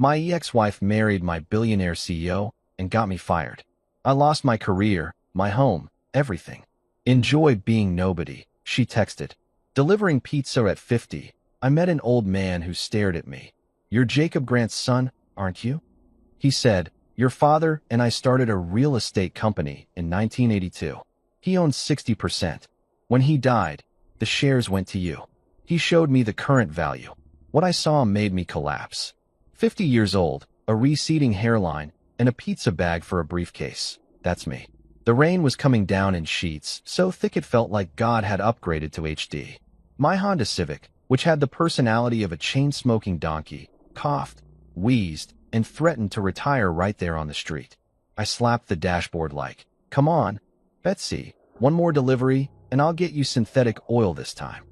My ex-wife married my billionaire CEO and got me fired. I lost my career, my home, everything. Enjoy being nobody, she texted. Delivering pizza at 50, I met an old man who stared at me. You're Jacob Grant's son, aren't you? He said, your father and I started a real estate company in 1982. He owns 60%. When he died, the shares went to you. He showed me the current value. What I saw made me collapse. 50 years old, a receding hairline, and a pizza bag for a briefcase. That's me. The rain was coming down in sheets, so thick it felt like God had upgraded to HD. My Honda Civic, which had the personality of a chain-smoking donkey, coughed, wheezed, and threatened to retire right there on the street. I slapped the dashboard like, come on, Betsy, one more delivery, and I'll get you synthetic oil this time.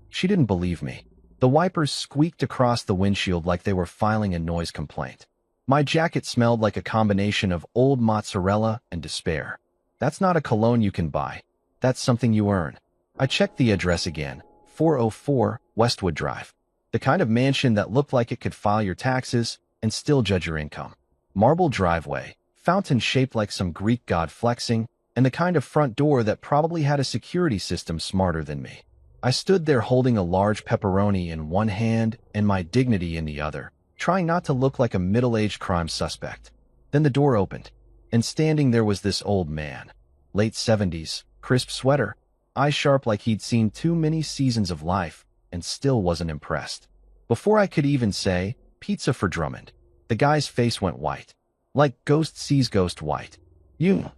She didn't believe me. The wipers squeaked across the windshield like they were filing a noise complaint. My jacket smelled like a combination of old mozzarella and despair. That's not a cologne you can buy. That's something you earn. I checked the address again, 404 Westwood Drive. The kind of mansion that looked like it could file your taxes and still judge your income. Marble driveway, fountain shaped like some Greek god flexing, and the kind of front door that probably had a security system smarter than me. I stood there holding a large pepperoni in one hand and my dignity in the other, trying not to look like a middle-aged crime suspect. Then the door opened, and standing there was this old man. Late 70s, crisp sweater, eyes sharp like he'd seen too many seasons of life, and still wasn't impressed. Before I could even say, pizza for Drummond, the guy's face went white. Like ghost sees ghost white. You,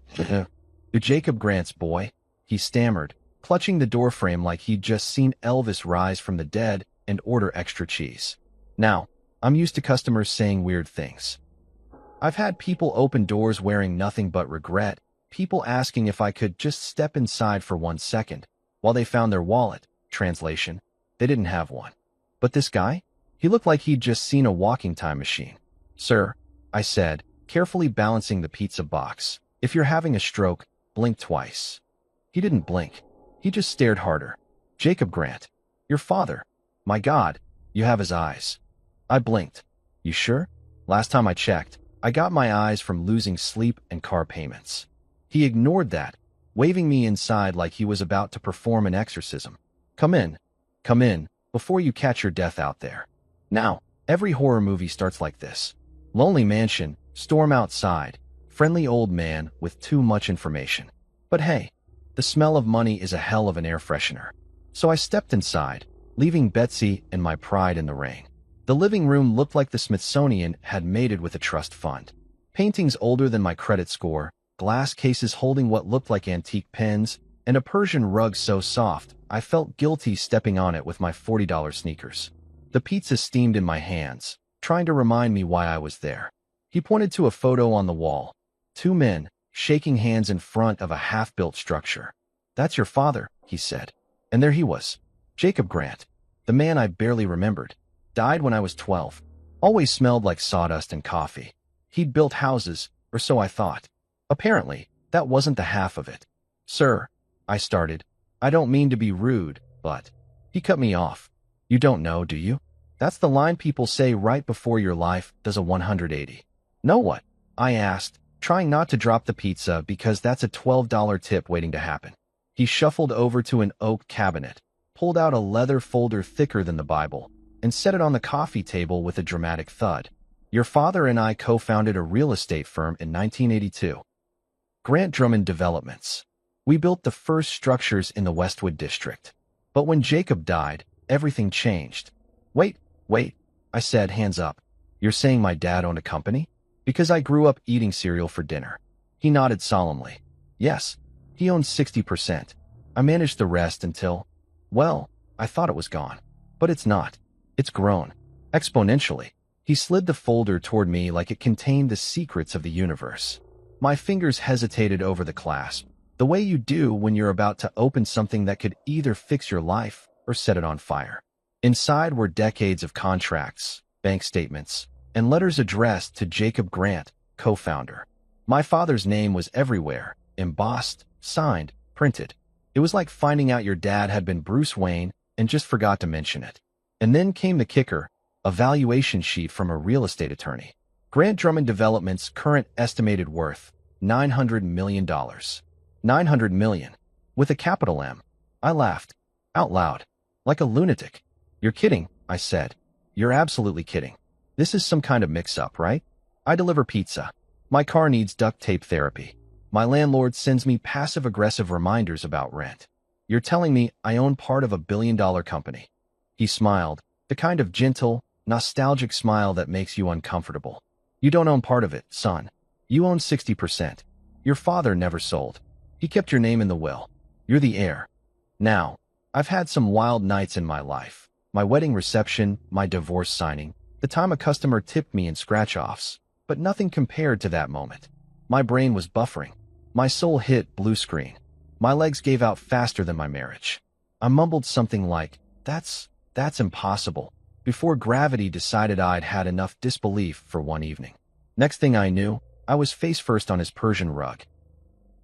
Jacob Grant's boy, he stammered, clutching the doorframe like he'd just seen Elvis rise from the dead and order extra cheese. Now, I'm used to customers saying weird things. I've had people open doors wearing nothing but regret, people asking if I could just step inside for 1 second, while they found their wallet. Translation, they didn't have one. But this guy? He looked like he'd just seen a walking time machine. Sir, I said, carefully balancing the pizza box, if you're having a stroke, blink twice. He didn't blink. He just stared harder. Jacob Grant, your father. My God, you have his eyes. I blinked. You sure? Last time I checked, I got my eyes from losing sleep and car payments. He ignored that, waving me inside like he was about to perform an exorcism. Come in, before you catch your death out there. Now, every horror movie starts like this. Lonely mansion, storm outside, friendly old man with too much information. But hey, the smell of money is a hell of an air freshener. So I stepped inside, leaving Betsy and my pride in the rain. The living room looked like the Smithsonian had mated with a trust fund. Paintings older than my credit score, glass cases holding what looked like antique pens, and a Persian rug so soft, I felt guilty stepping on it with my $40 sneakers. The pizza steamed in my hands, trying to remind me why I was there. He pointed to a photo on the wall. 2 men, shaking hands in front of a half-built structure. That's your father, he said. And there he was. Jacob Grant, the man I barely remembered. Died when I was 12. Always smelled like sawdust and coffee. He'd built houses, or so I thought. Apparently, that wasn't the half of it. Sir, I started. I don't mean to be rude, but... He cut me off. You don't know, do you? That's the line people say right before your life does a 180. Know what? I asked, trying not to drop the pizza because that's a $12 tip waiting to happen. He shuffled over to an oak cabinet, pulled out a leather folder thicker than the Bible, and set it on the coffee table with a dramatic thud. Your father and I co-founded a real estate firm in 1982. Grant Drummond Developments. We built the first structures in the Westwood district. But when Jacob died, everything changed. Wait, I said, hands up. You're saying my dad owned a company? Because I grew up eating cereal for dinner. He nodded solemnly. Yes, he owned 60%. I managed the rest until, well, I thought it was gone. But it's not. It's grown. Exponentially. He slid the folder toward me like it contained the secrets of the universe. My fingers hesitated over the clasp, the way you do when you're about to open something that could either fix your life or set it on fire. Inside were decades of contracts, bank statements, and letters addressed to Jacob Grant, co-founder. My father's name was everywhere, embossed, signed, printed. It was like finding out your dad had been Bruce Wayne and just forgot to mention it. And then came the kicker, a valuation sheet from a real estate attorney. Grant Drummond Development's current estimated worth, $900 million. $900 million. With a capital M. I laughed. Out loud. Like a lunatic. You're kidding, I said. You're absolutely kidding. This is some kind of mix-up, right? I deliver pizza. My car needs duct tape therapy. My landlord sends me passive-aggressive reminders about rent. You're telling me I own part of a billion-dollar company. He smiled, the kind of gentle, nostalgic smile that makes you uncomfortable. You don't own part of it, son. You own 60%. Your father never sold. He kept your name in the will. You're the heir. Now, I've had some wild nights in my life. My wedding reception, my divorce signing, the time a customer tipped me in scratch-offs, but nothing compared to that moment. My brain was buffering. My soul hit blue screen. My legs gave out faster than my marriage. I mumbled something like, that's impossible, before gravity decided I'd had enough disbelief for one evening. Next thing I knew, I was face first on his Persian rug.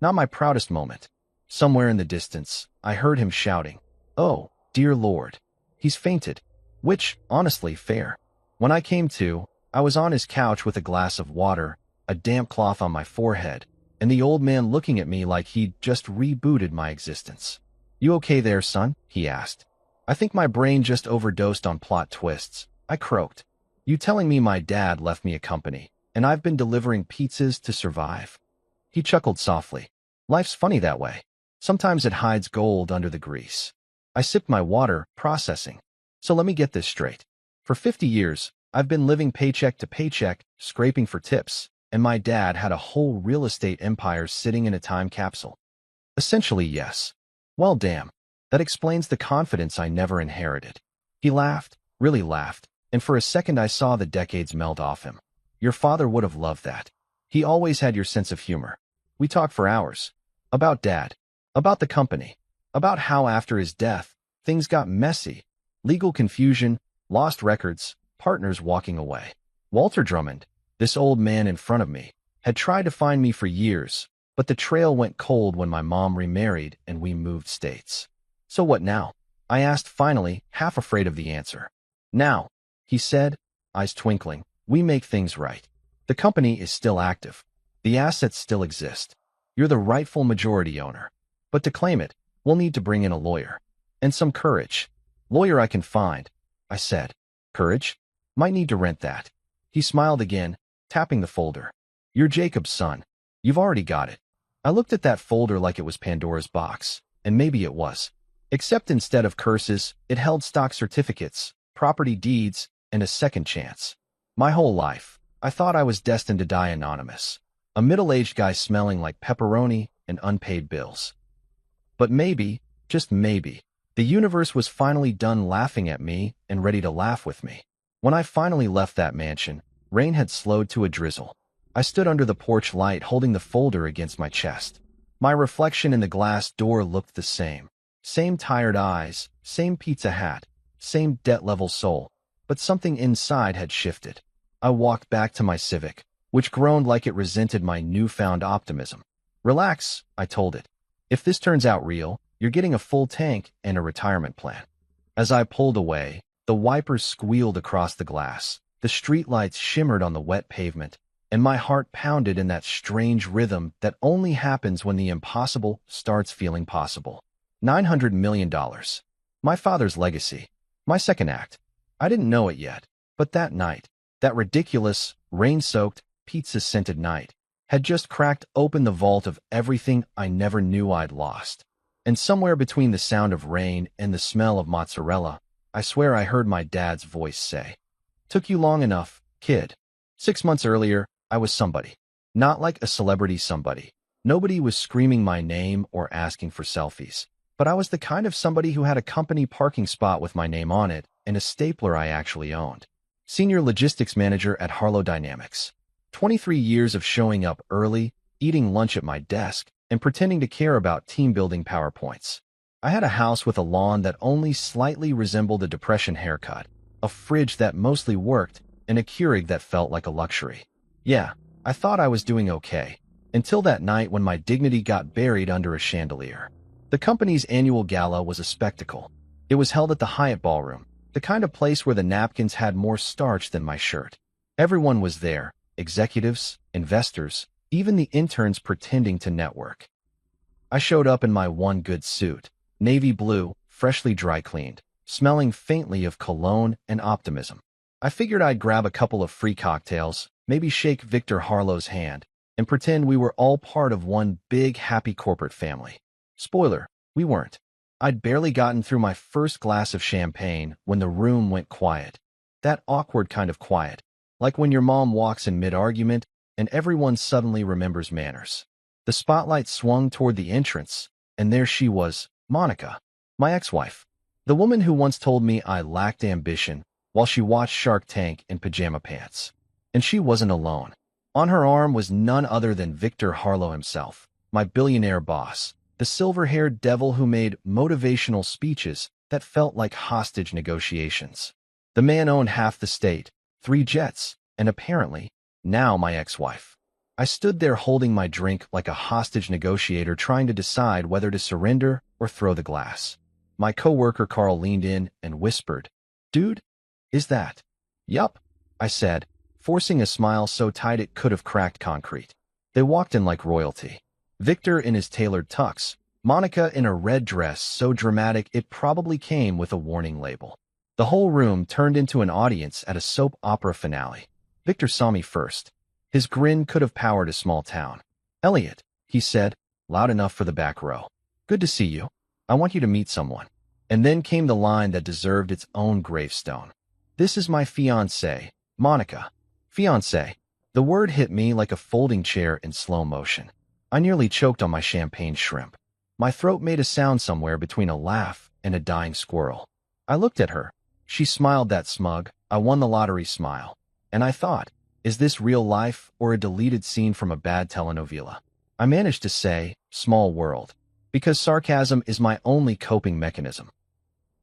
Not my proudest moment. Somewhere in the distance, I heard him shouting, "Oh, dear Lord. He's fainted." Which, honestly, fair. When I came to, I was on his couch with a glass of water, a damp cloth on my forehead, and the old man looking at me like he'd just rebooted my existence. "You okay there, son?" he asked. I think my brain just overdosed on plot twists. I croaked. "You telling me my dad left me a company, and I've been delivering pizzas to survive?" He chuckled softly. "Life's funny that way. Sometimes it hides gold under the grease." I sipped my water, processing. So let me get this straight. For 50 years, I've been living paycheck to paycheck, scraping for tips, and my dad had a whole real estate empire sitting in a time capsule. Essentially, yes. Well, damn. That explains the confidence I never inherited. He laughed, really laughed, and for a second I saw the decades melt off him. Your father would have loved that. He always had your sense of humor. We talked for hours. About Dad. About the company. About how after his death, things got messy. Legal confusion, lost records, partners walking away. Walter Drummond, this old man in front of me, had tried to find me for years, but the trail went cold when my mom remarried and we moved states. "So what now?" I asked finally, half afraid of the answer. "Now," he said, eyes twinkling, "we make things right. The company is still active. The assets still exist. You're the rightful majority owner. But to claim it, we'll need to bring in a lawyer. And some courage. Lawyer I can find," I said. "Courage? Might need to rent that." He smiled again, tapping the folder. "You're Jacob's son. You've already got it." I looked at that folder like it was Pandora's box, and maybe it was. Except instead of curses, it held stock certificates, property deeds, and a second chance. My whole life, I thought I was destined to die anonymous. A middle-aged guy smelling like pepperoni and unpaid bills. But maybe, just maybe, the universe was finally done laughing at me and ready to laugh with me. When I finally left that mansion, rain had slowed to a drizzle. I stood under the porch light holding the folder against my chest. My reflection in the glass door looked the same. Same tired eyes, same pizza hat, same debt-level soul. But something inside had shifted. I walked back to my Civic, which groaned like it resented my newfound optimism. "Relax," I told it. "If this turns out real, you're getting a full tank and a retirement plan." As I pulled away, the wipers squealed across the glass, the streetlights shimmered on the wet pavement, and my heart pounded in that strange rhythm that only happens when the impossible starts feeling possible. $900 million. My father's legacy. My second act. I didn't know it yet, but that night, that ridiculous, rain-soaked, pizza-scented night, had just cracked open the vault of everything I never knew I'd lost. And somewhere between the sound of rain and the smell of mozzarella, I swear I heard my dad's voice say, "Took you long enough, kid." 6 months earlier, I was somebody. Not like a celebrity somebody. Nobody was screaming my name or asking for selfies. But I was the kind of somebody who had a company parking spot with my name on it and a stapler I actually owned. Senior logistics manager at Harlow Dynamics. 23 years of showing up early, eating lunch at my desk, and pretending to care about team-building PowerPoints. I had a house with a lawn that only slightly resembled a depression haircut, a fridge that mostly worked, and a Keurig that felt like a luxury. Yeah, I thought I was doing okay, until that night when my dignity got buried under a chandelier. The company's annual gala was a spectacle. It was held at the Hyatt Ballroom, The kind of place where the napkins had more starch than my shirt. Everyone was there, executives, investors, even the interns pretending to network. I showed up in my one good suit, navy blue, freshly dry cleaned, smelling faintly of cologne and optimism. I figured I'd grab a couple of free cocktails, maybe shake Victor Harlow's hand, and pretend we were all part of one big happy corporate family. Spoiler, we weren't. I'd barely gotten through my first glass of champagne when the room went quiet. That awkward kind of quiet, like when your mom walks in mid-argument and everyone suddenly remembers manners. The spotlight swung toward the entrance, and there she was, Monica, my ex-wife. The woman who once told me I lacked ambition while she watched Shark Tank in pajama pants. And she wasn't alone. On her arm was none other than Victor Harlow himself, my billionaire boss, the silver-haired devil who made motivational speeches that felt like hostage negotiations. The man owned half the state, 3 jets, and apparently, now my ex-wife. I stood there holding my drink like a hostage negotiator trying to decide whether to surrender or throw the glass. My coworker Carl leaned in and whispered, "Dude, is that?" "Yup," I said, forcing a smile so tight it could have cracked concrete. They walked in like royalty. Victor in his tailored tux, Monica in a red dress so dramatic it probably came with a warning label. The whole room turned into an audience at a soap opera finale. Victor saw me first. His grin could have powered a small town. "Elliot," he said, loud enough for the back row. "Good to see you. I want you to meet someone." And then came the line that deserved its own gravestone. "This is my fiancée, Monica." Fiancé. The word hit me like a folding chair in slow motion. I nearly choked on my champagne shrimp. My throat made a sound somewhere between a laugh and a dying squirrel. I looked at her. She smiled that smug, I won the lottery smile. And I thought, is this real life or a deleted scene from a bad telenovela? I managed to say, small world, because sarcasm is my only coping mechanism.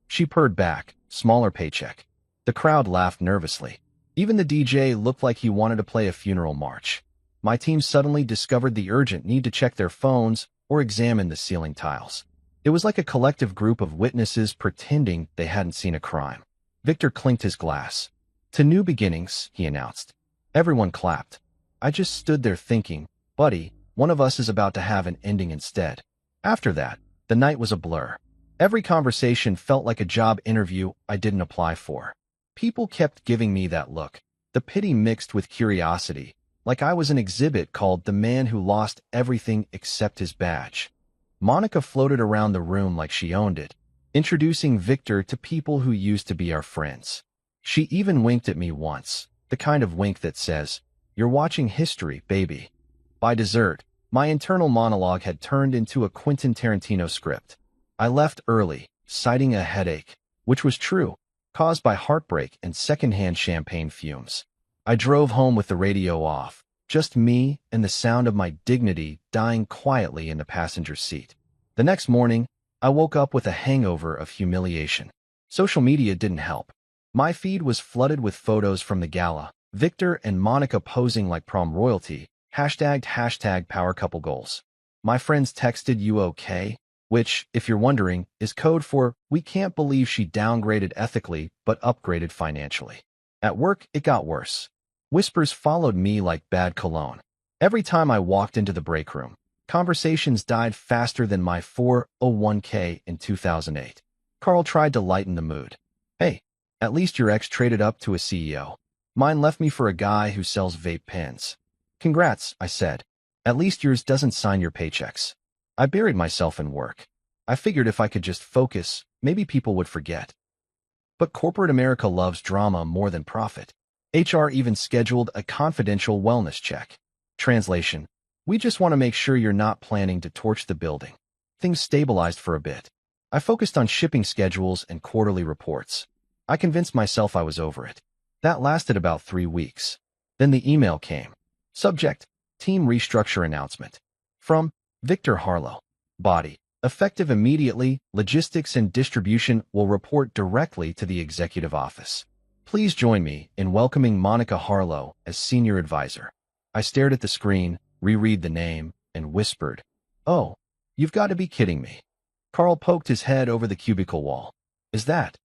She purred back, smaller paycheck. The crowd laughed nervously. Even the DJ looked like he wanted to play a funeral march. My team suddenly discovered the urgent need to check their phones or examine the ceiling tiles. It was like a collective group of witnesses pretending they hadn't seen a crime. Victor clinked his glass. "To new beginnings," he announced. Everyone clapped. I just stood there thinking, buddy, one of us is about to have an ending instead. After that, the night was a blur. Every conversation felt like a job interview I didn't apply for. People kept giving me that look, the pity mixed with curiosity, like I was an exhibit called The Man Who Lost Everything Except His Badge. Monica floated around the room like she owned it, introducing Victor to people who used to be our friends. She even winked at me once, the kind of wink that says, "You're watching history, baby." By dessert, my internal monologue had turned into a Quentin Tarantino script. I left early, citing a headache, which was true, caused by heartbreak and secondhand champagne fumes. I drove home with the radio off, just me and the sound of my dignity dying quietly in the passenger seat. The next morning, I woke up with a hangover of humiliation. Social media didn't help. My feed was flooded with photos from the gala, Victor and Monica posing like prom royalty, hashtag power couple goals. My friends texted "You okay?" which, if you're wondering, is code for "we can't believe she downgraded ethically but upgraded financially." At work, it got worse. Whispers followed me like bad cologne. Every time I walked into the break room, conversations died faster than my 401k in 2008. Carl tried to lighten the mood. "Hey, at least your ex traded up to a CEO. Mine left me for a guy who sells vape pens." "Congrats," I said. "At least yours doesn't sign your paychecks." I buried myself in work. I figured if I could just focus, maybe people would forget. But corporate America loves drama more than profit. HR even scheduled a confidential wellness check. Translation: we just want to make sure you're not planning to torch the building. Things stabilized for a bit. I focused on shipping schedules and quarterly reports. I convinced myself I was over it. That lasted about 3 weeks. Then the email came. Subject: Team Restructure Announcement. From Victor Harlow. Body: effective immediately, logistics and distribution will report directly to the executive office. Please join me in welcoming Monica Harlow as senior advisor. I stared at the screen, reread the name, and whispered, "Oh, you've got to be kidding me." Carl poked his head over the cubicle wall. "Is that?"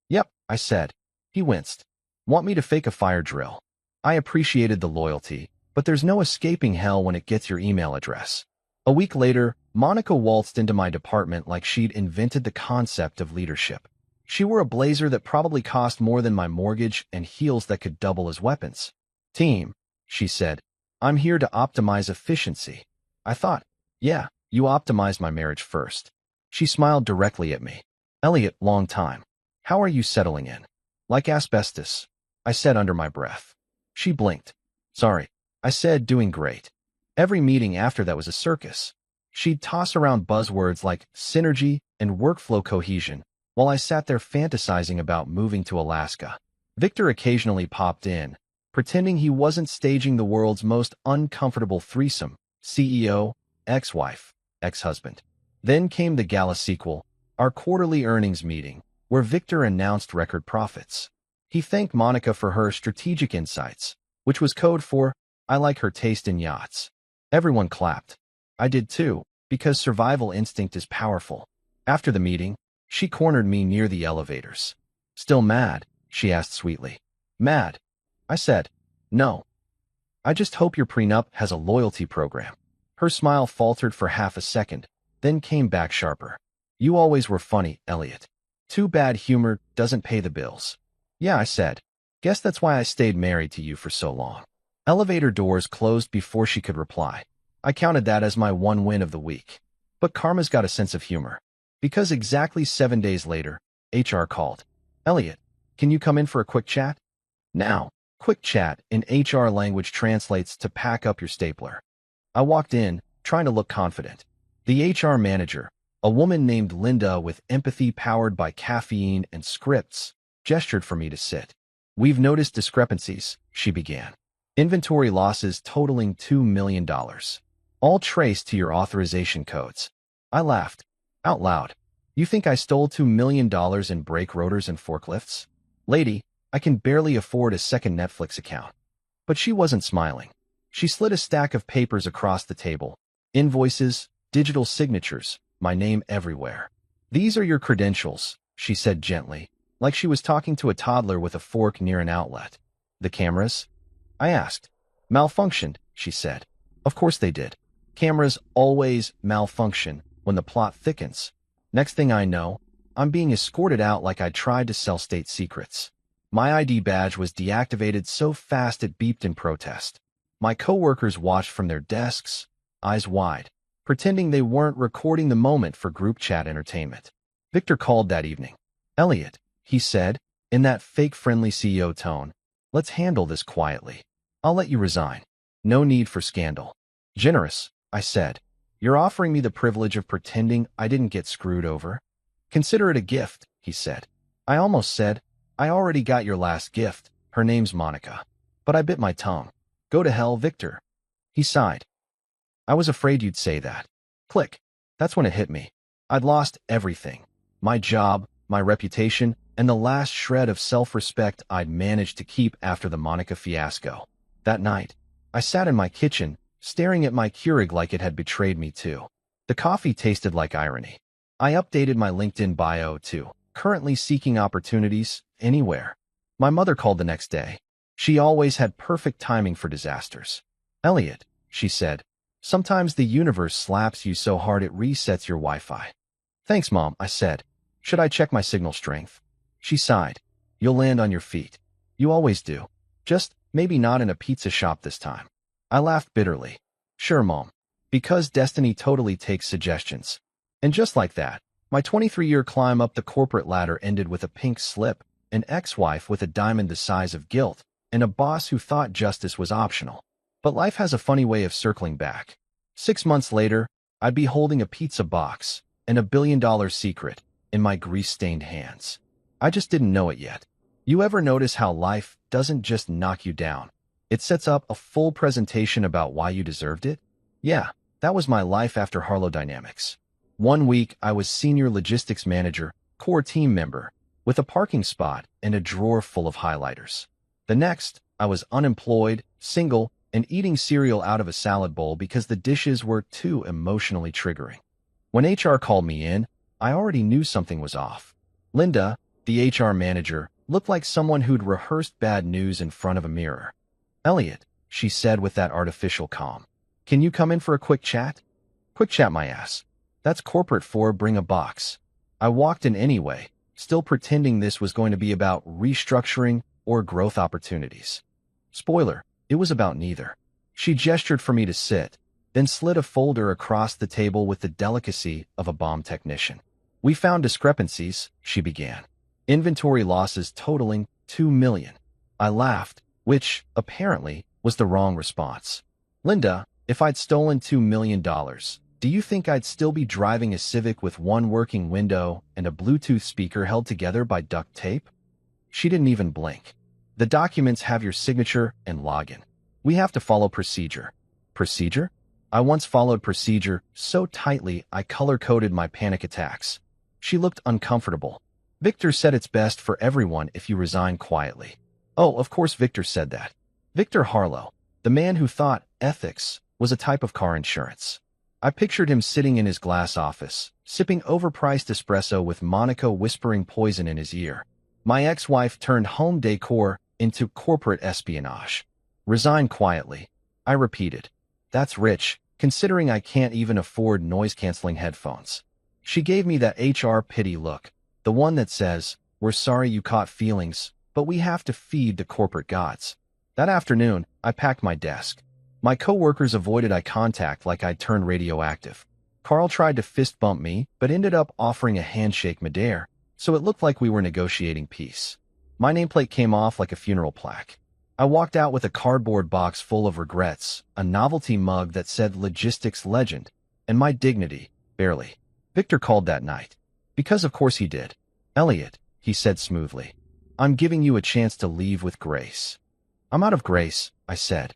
"Yep, I said. He winced. Want me to fake a fire drill? I appreciated the loyalty, but there's no escaping hell when it gets your email address. A week later, Monica waltzed into my department like she'd invented the concept of leadership. She wore a blazer that probably cost more than my mortgage and heels that could double as weapons. Team, she said, I'm here to optimize efficiency. I thought, yeah, you optimized my marriage first. She smiled directly at me. Elliot, long time. How are you settling in? Like asbestos, I said under my breath. She blinked. Sorry, I said, doing great. Every meeting after that was a circus. She'd toss around buzzwords like synergy and workflow cohesion, while I sat there fantasizing about moving to Alaska. Victor occasionally popped in, pretending he wasn't staging the world's most uncomfortable threesome, CEO, ex-wife, ex-husband. Then came the gala sequel, our quarterly earnings meeting, where Victor announced record profits. He thanked Monica for her strategic insights, which was code for, I like her taste in yachts. Everyone clapped. I did too, because survival instinct is powerful. After the meeting, she cornered me near the elevators. Still mad? She asked sweetly. Mad? I said. No. I just hope your prenup has a loyalty program. Her smile faltered for half a second, then came back sharper. You always were funny, Elliot. Too bad humor doesn't pay the bills. Yeah, I said. Guess that's why I stayed married to you for so long. Elevator doors closed before she could reply. I counted that as my one win of the week. But karma's got a sense of humor. Because exactly 7 days later, HR called. Elliot, can you come in for a quick chat? Now, quick chat in HR language translates to pack up your stapler. I walked in, trying to look confident. The HR manager, a woman named Linda with empathy powered by caffeine and scripts, gestured for me to sit. We've noticed discrepancies, she began. Inventory losses totaling $2 million. All traced to your authorization codes. I laughed. Out loud. You think I stole $2 million in brake rotors and forklifts? Lady, I can barely afford a second Netflix account. But she wasn't smiling. She slid a stack of papers across the table. Invoices, digital signatures, my name everywhere. These are your credentials, she said gently, like she was talking to a toddler with a fork near an outlet. The cameras? I asked. Malfunctioned, she said. Of course they did. Cameras always malfunction when the plot thickens. Next thing I know, I'm being escorted out like I tried to sell state secrets. My ID badge was deactivated so fast it beeped in protest. My coworkers watched from their desks, eyes wide, pretending they weren't recording the moment for group chat entertainment. Victor called that evening. Elliot, he said, in that fake friendly CEO tone, let's handle this quietly. I'll let you resign. No need for scandal. Generous, I said. You're offering me the privilege of pretending I didn't get screwed over? Consider it a gift, he said. I almost said, I already got your last gift. Her name's Monica. But I bit my tongue. Go to hell, Victor. He sighed. I was afraid you'd say that. Click. That's when it hit me. I'd lost everything. My job, my reputation, and the last shred of self-respect I'd managed to keep after the Monica fiasco. That night, I sat in my kitchen, staring at my Keurig like it had betrayed me too. The coffee tasted like irony. I updated my LinkedIn bio to currently seeking opportunities anywhere. My mother called the next day. She always had perfect timing for disasters. Elliot, she said, sometimes the universe slaps you so hard it resets your Wi-Fi. Thanks, Mom, I said. Should I check my signal strength? She sighed. You'll land on your feet. You always do. Just maybe not in a pizza shop this time. I laughed bitterly. Sure, Mom. Because destiny totally takes suggestions. And just like that, my 23-year climb up the corporate ladder ended with a pink slip, an ex-wife with a diamond the size of guilt, and a boss who thought justice was optional. But life has a funny way of circling back. 6 months later, I'd be holding a pizza box and $1 billion secret in my grease-stained hands. I just didn't know it yet. You ever notice how life doesn't just knock you down? It sets up a full presentation about why you deserved it? Yeah, that was my life after Harlow Dynamics. 1 week, I was senior logistics manager, core team member, with a parking spot and a drawer full of highlighters. The next, I was unemployed, single, and eating cereal out of a salad bowl because the dishes were too emotionally triggering. When HR called me in, I already knew something was off. Linda, the HR manager, Looked like someone who'd rehearsed bad news in front of a mirror. "Elliot," she said with that artificial calm. "Can you come in for a quick chat?" "Quick chat my ass. That's corporate for bring a box." I walked in anyway, still pretending this was going to be about restructuring or growth opportunities. Spoiler, it was about neither. She gestured for me to sit, then slid a folder across the table with the delicacy of a bomb technician. "We found discrepancies," she began. "Inventory losses totaling $2 million. I laughed, which, apparently, was the wrong response. "Linda, if I'd stolen $2 million, do you think I'd still be driving a Civic with one working window and a Bluetooth speaker held together by duct tape?" She didn't even blink. "The documents have your signature and login. We have to follow procedure." "Procedure?" I once followed procedure so tightly I color-coded my panic attacks. She looked uncomfortable. "Victor said it's best for everyone if you resign quietly." Oh, of course Victor said that. Victor Harlow, the man who thought ethics was a type of car insurance. I pictured him sitting in his glass office, sipping overpriced espresso with Monica whispering poison in his ear. My ex-wife turned home decor into corporate espionage. "Resign quietly," I repeated. "That's rich, considering I can't even afford noise-canceling headphones." She gave me that HR pity look, the one that says, "We're sorry you caught feelings, but we have to feed the corporate gods." That afternoon, I packed my desk. My coworkers avoided eye contact like I'd turned radioactive. Carl tried to fist bump me, but ended up offering a handshake midair, so it looked like we were negotiating peace. My nameplate came off like a funeral plaque. I walked out with a cardboard box full of regrets, a novelty mug that said Logistics Legend, and my dignity, barely. Victor called that night. Because of course he did. "Elliot," he said smoothly, "I'm giving you a chance to leave with grace." "I'm out of grace," I said.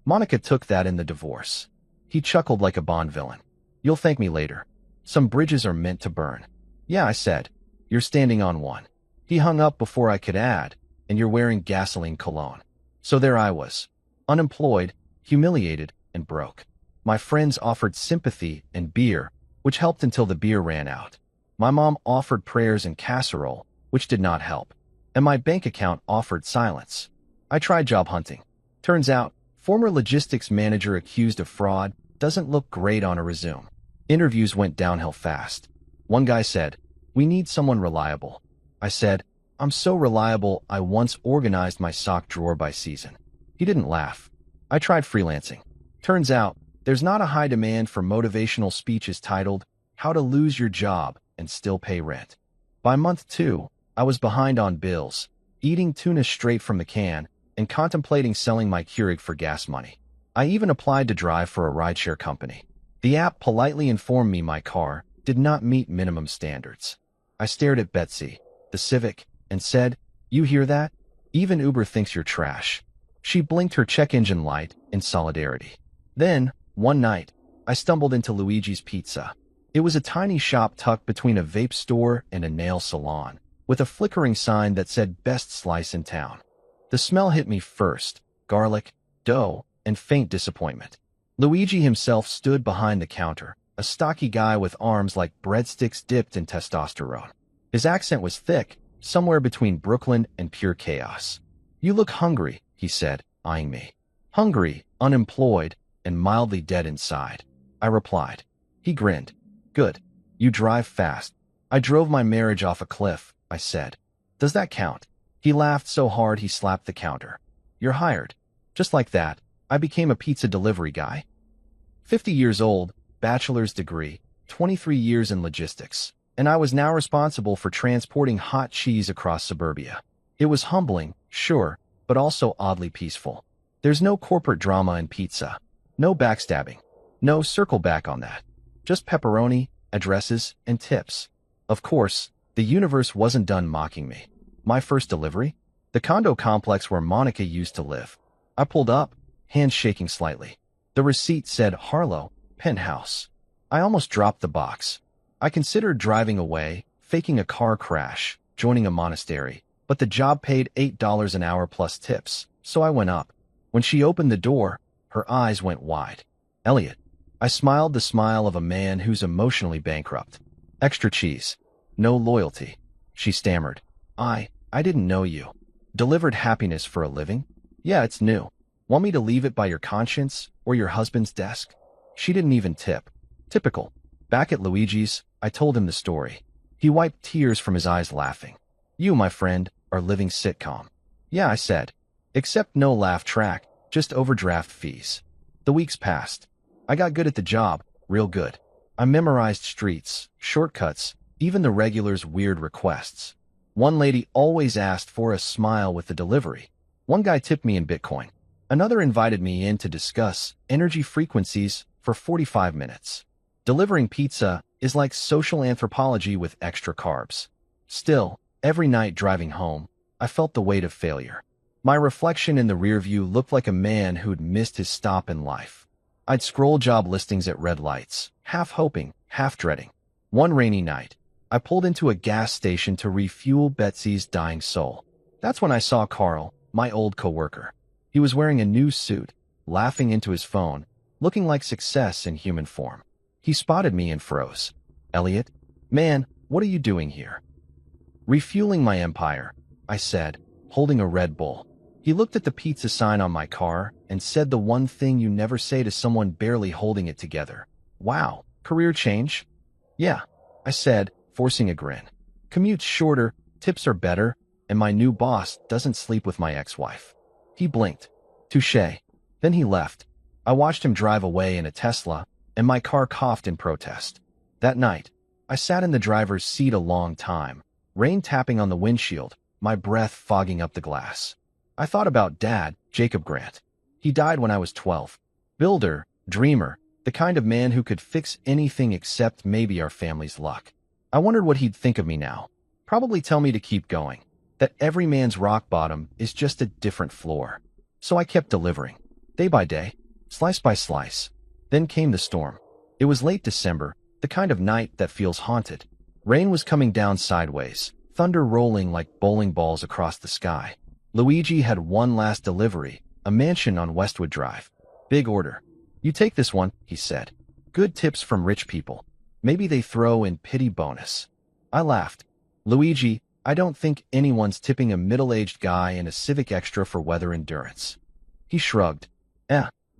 "Monica took that in the divorce." He chuckled like a Bond villain. "You'll thank me later. Some bridges are meant to burn." "Yeah," I said. "You're standing on one." He hung up before I could add, "And you're wearing gasoline cologne." So there I was, unemployed, humiliated, and broke. My friends offered sympathy and beer, which helped until the beer ran out. My mom offered prayers and casserole, which did not help. And my bank account offered silence. I tried job hunting. Turns out, former logistics manager accused of fraud doesn't look great on a resume. Interviews went downhill fast. One guy said, "We need someone reliable." I said, "I'm so reliable I once organized my sock drawer by season." He didn't laugh. I tried freelancing. Turns out, there's not a high demand for motivational speeches titled, "How to Lose Your Job and Still Pay Rent." By month 2, I was behind on bills, eating tuna straight from the can, and contemplating selling my Keurig for gas money. I even applied to drive for a rideshare company. The app politely informed me my car did not meet minimum standards. I stared at Betsy, the Civic, and said, "You hear that? Even Uber thinks you're trash." She blinked her check engine light in solidarity. Then, one night, I stumbled into Luigi's Pizza. It was a tiny shop tucked between a vape store and a nail salon, with a flickering sign that said "Best Slice in Town." The smell hit me first: garlic, dough, and faint disappointment. Luigi himself stood behind the counter, a stocky guy with arms like breadsticks dipped in testosterone. His accent was thick, somewhere between Brooklyn and pure chaos. "You look hungry," he said, eyeing me. "Hungry, unemployed, and mildly dead inside," I replied. He grinned. "Good. You drive fast." "I drove my marriage off a cliff," I said. "Does that count?" He laughed so hard he slapped the counter. "You're hired." Just like that, I became a pizza delivery guy. 50 years old, bachelor's degree, 23 years in logistics, and I was now responsible for transporting hot cheese across suburbia. It was humbling, sure, but also oddly peaceful. There's no corporate drama in pizza. No backstabbing. No circle back on that. Just pepperoni, addresses, and tips. Of course, the universe wasn't done mocking me. My first delivery? The condo complex where Monica used to live. I pulled up, hands shaking slightly. The receipt said Harlow, penthouse. I almost dropped the box. I considered driving away, faking a car crash, joining a monastery, but the job paid $8 an hour plus tips, so I went up. When she opened the door, her eyes went wide. "Elliot." I smiled the smile of a man who's emotionally bankrupt. "Extra cheese. No loyalty." She stammered. I didn't know you. Delivered happiness for a living? Yeah, it's new. Want me to leave it by your conscience or your husband's desk? She didn't even tip. Typical. Back at Luigi's, I told him the story. He wiped tears from his eyes laughing. You, my friend, are living sitcom. Yeah, I said. Except no laugh track, just overdraft fees. The weeks passed. I got good at the job, real good. I memorized streets, shortcuts, even the regulars' weird requests. One lady always asked for a smile with the delivery. One guy tipped me in Bitcoin. Another invited me in to discuss energy frequencies for 45 minutes. Delivering pizza is like social anthropology with extra carbs. Still, every night driving home, I felt the weight of failure. My reflection in the rearview looked like a man who'd missed his stop in life. I'd scroll job listings at red lights, half hoping, half dreading. One rainy night, I pulled into a gas station to refuel Betsy's dying soul. That's when I saw Carl, my old coworker. He was wearing a new suit, laughing into his phone, looking like success in human form. He spotted me and froze. Elliot, man, what are you doing here? Refueling my empire, I said, holding a Red Bull. He looked at the pizza sign on my car and said the one thing you never say to someone barely holding it together. Wow, career change? Yeah, I said, forcing a grin. Commute's shorter, tips are better, and my new boss doesn't sleep with my ex-wife. He blinked. Touché. Then he left. I watched him drive away in a Tesla, and my car coughed in protest. That night, I sat in the driver's seat a long time, rain tapping on the windshield, my breath fogging up the glass. I thought about Dad, Jacob Grant. He died when I was 12. Builder, dreamer, the kind of man who could fix anything except maybe our family's luck. I wondered what he'd think of me now. Probably tell me to keep going, that every man's rock bottom is just a different floor. So I kept delivering, day by day, slice by slice. Then came the storm. It was late December, the kind of night that feels haunted. Rain was coming down sideways, thunder rolling like bowling balls across the sky. Luigi had one last delivery, a mansion on Westwood Drive. Big order. You take this one, he said. Good tips from rich people. Maybe they throw in pity bonus. I laughed. Luigi, I don't think anyone's tipping a middle-aged guy and a Civic Extra for weather endurance. He shrugged.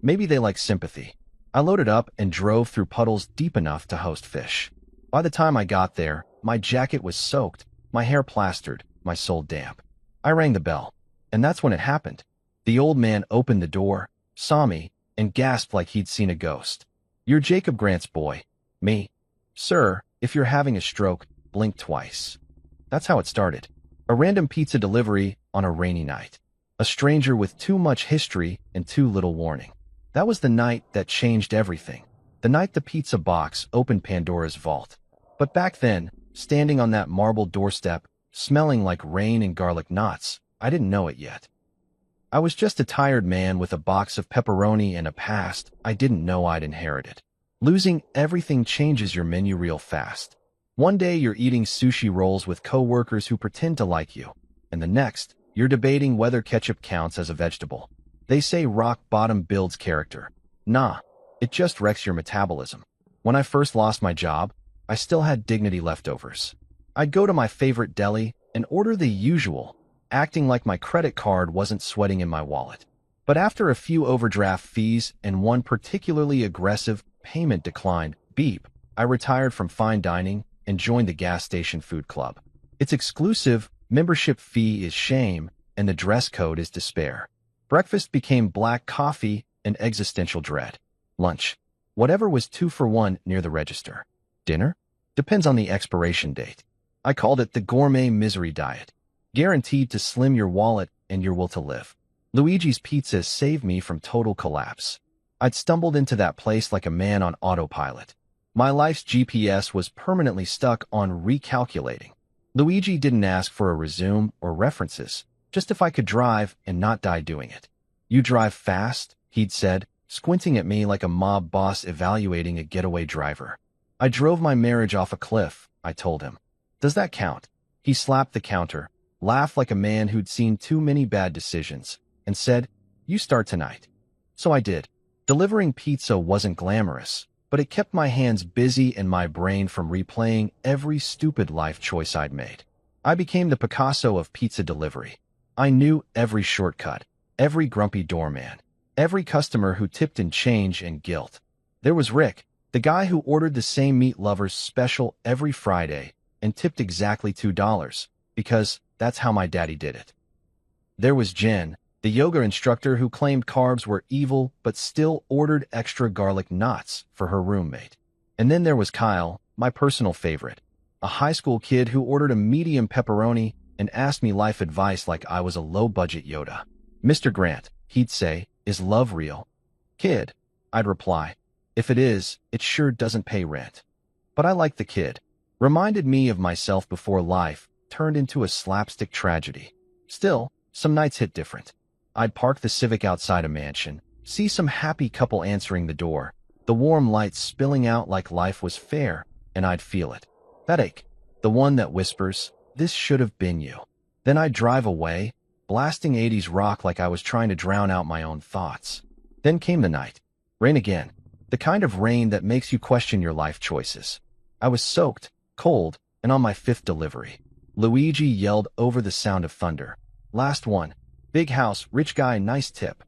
Maybe they like sympathy. I loaded up and drove through puddles deep enough to host fish. By the time I got there, my jacket was soaked, my hair plastered, my soul damp. I rang the bell, and that's when it happened. The old man opened the door, saw me, and gasped like he'd seen a ghost. You're Jacob Grant's boy. Me. Sir, if you're having a stroke, blink twice. That's how it started. A random pizza delivery on a rainy night. A stranger with too much history and too little warning. That was the night that changed everything. The night the pizza box opened Pandora's vault. But back then, standing on that marble doorstep, smelling like rain and garlic knots, I didn't know it yet. I was just a tired man with a box of pepperoni and a past I didn't know I'd inherited. Losing everything changes your menu real fast. One day you're eating sushi rolls with coworkers who pretend to like you, and the next, you're debating whether ketchup counts as a vegetable. They say rock bottom builds character. Nah, it just wrecks your metabolism. When I first lost my job, I still had dignity leftovers. I'd go to my favorite deli and order the usual, acting like my credit card wasn't sweating in my wallet. But after a few overdraft fees and one particularly aggressive payment decline, beep, I retired from fine dining and joined the gas station food club. Its exclusive membership fee is shame, and the dress code is despair. Breakfast became black coffee and existential dread. Lunch, whatever was 2 for 1 near the register. Dinner? Depends on the expiration date. I called it the gourmet misery diet. Guaranteed to slim your wallet and your will to live. Luigi's Pizza saved me from total collapse. I'd stumbled into that place like a man on autopilot. My life's GPS was permanently stuck on recalculating. Luigi didn't ask for a resume or references, just if I could drive and not die doing it. You drive fast, he'd said, squinting at me like a mob boss evaluating a getaway driver. I drove my marriage off a cliff, I told him. Does that count? He slapped the counter, laughed like a man who'd seen too many bad decisions, and said, You start tonight. So I did. Delivering pizza wasn't glamorous, but it kept my hands busy and my brain from replaying every stupid life choice I'd made. I became the Picasso of pizza delivery. I knew every shortcut, every grumpy doorman, every customer who tipped in change and guilt. There was Rick, the guy who ordered the same meat lovers special every Friday and tipped exactly $2, because that's how my daddy did it. There was Jen, the yoga instructor who claimed carbs were evil but still ordered extra garlic knots for her roommate. And then there was Kyle, my personal favorite, a high school kid who ordered a medium pepperoni and asked me life advice like I was a low-budget Yoda. "Mr. Grant," he'd say, "is love real?" "Kid," I'd reply. "If it is, it sure doesn't pay rent." But I liked the kid. Reminded me of myself before life turned into a slapstick tragedy. Still, some nights hit different. I'd park the Civic outside a mansion, see some happy couple answering the door, the warm lights spilling out like life was fair, and I'd feel it. That ache, the one that whispers, "This should have been you." Then I'd drive away, blasting 80s rock like I was trying to drown out my own thoughts. Then came the night. Rain again. The kind of rain that makes you question your life choices. I was soaked, cold, and on my fifth delivery. Luigi yelled over the sound of thunder. "Last one. Big house, rich guy, nice tip."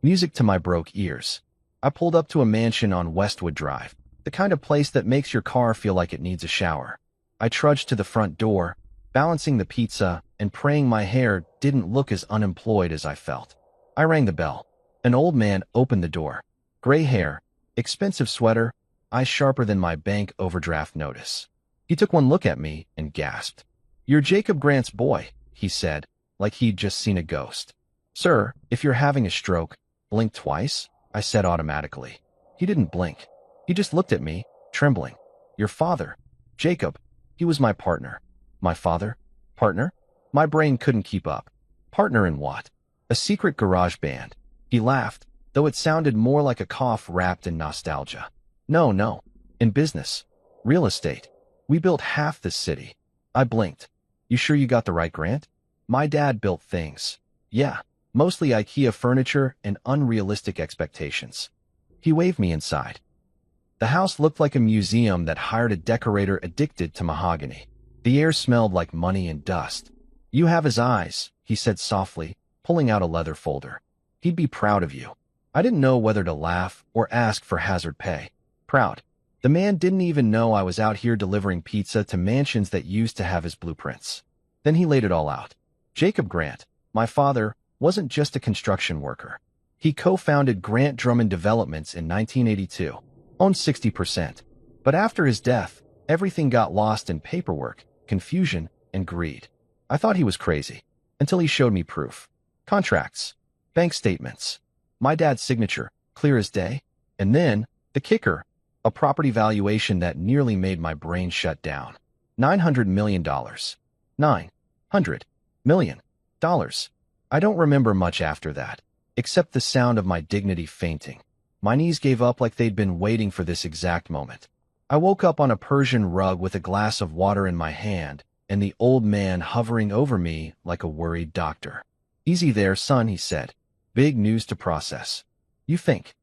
Music to my broke ears. I pulled up to a mansion on Westwood Drive, the kind of place that makes your car feel like it needs a shower. I trudged to the front door, balancing the pizza and praying my hair didn't look as unemployed as I felt. I rang the bell. An old man opened the door. Gray hair, expensive sweater, eyes sharper than my bank overdraft notice. He took one look at me and gasped. "You're Jacob Grant's boy," he said, like he'd just seen a ghost. "Sir, if you're having a stroke, blink twice," I said automatically. He didn't blink. He just looked at me, trembling. "Your father." "Jacob. He was my partner." "My father? Partner?" My brain couldn't keep up. Partner in what? A secret garage band. He laughed, though it sounded more like a cough wrapped in nostalgia. No. In business. Real estate. We built half this city." I blinked. "You sure you got the right Grant?" "My dad built things." "Yeah, mostly IKEA furniture and unrealistic expectations." He waved me inside. The house looked like a museum that hired a decorator addicted to mahogany. The air smelled like money and dust. "You have his eyes," he said softly, pulling out a leather folder. "He'd be proud of you." I didn't know whether to laugh or ask for hazard pay. Proud. The man didn't even know I was out here delivering pizza to mansions that used to have his blueprints. Then he laid it all out. Jacob Grant, my father, wasn't just a construction worker. He co-founded Grant Drummond Developments in 1982, owned 60%. But after his death, everything got lost in paperwork, confusion, and greed. I thought he was crazy, until he showed me proof. Contracts, bank statements, my dad's signature, clear as day. And then, the kicker, a property valuation that nearly made my brain shut down. $900 million. $900 million. I don't remember much after that, except the sound of my dignity fainting. My knees gave up like they'd been waiting for this exact moment. I woke up on a Persian rug with a glass of water in my hand and the old man hovering over me like a worried doctor. "Easy there, son," he said. "Big news to process." "You think?"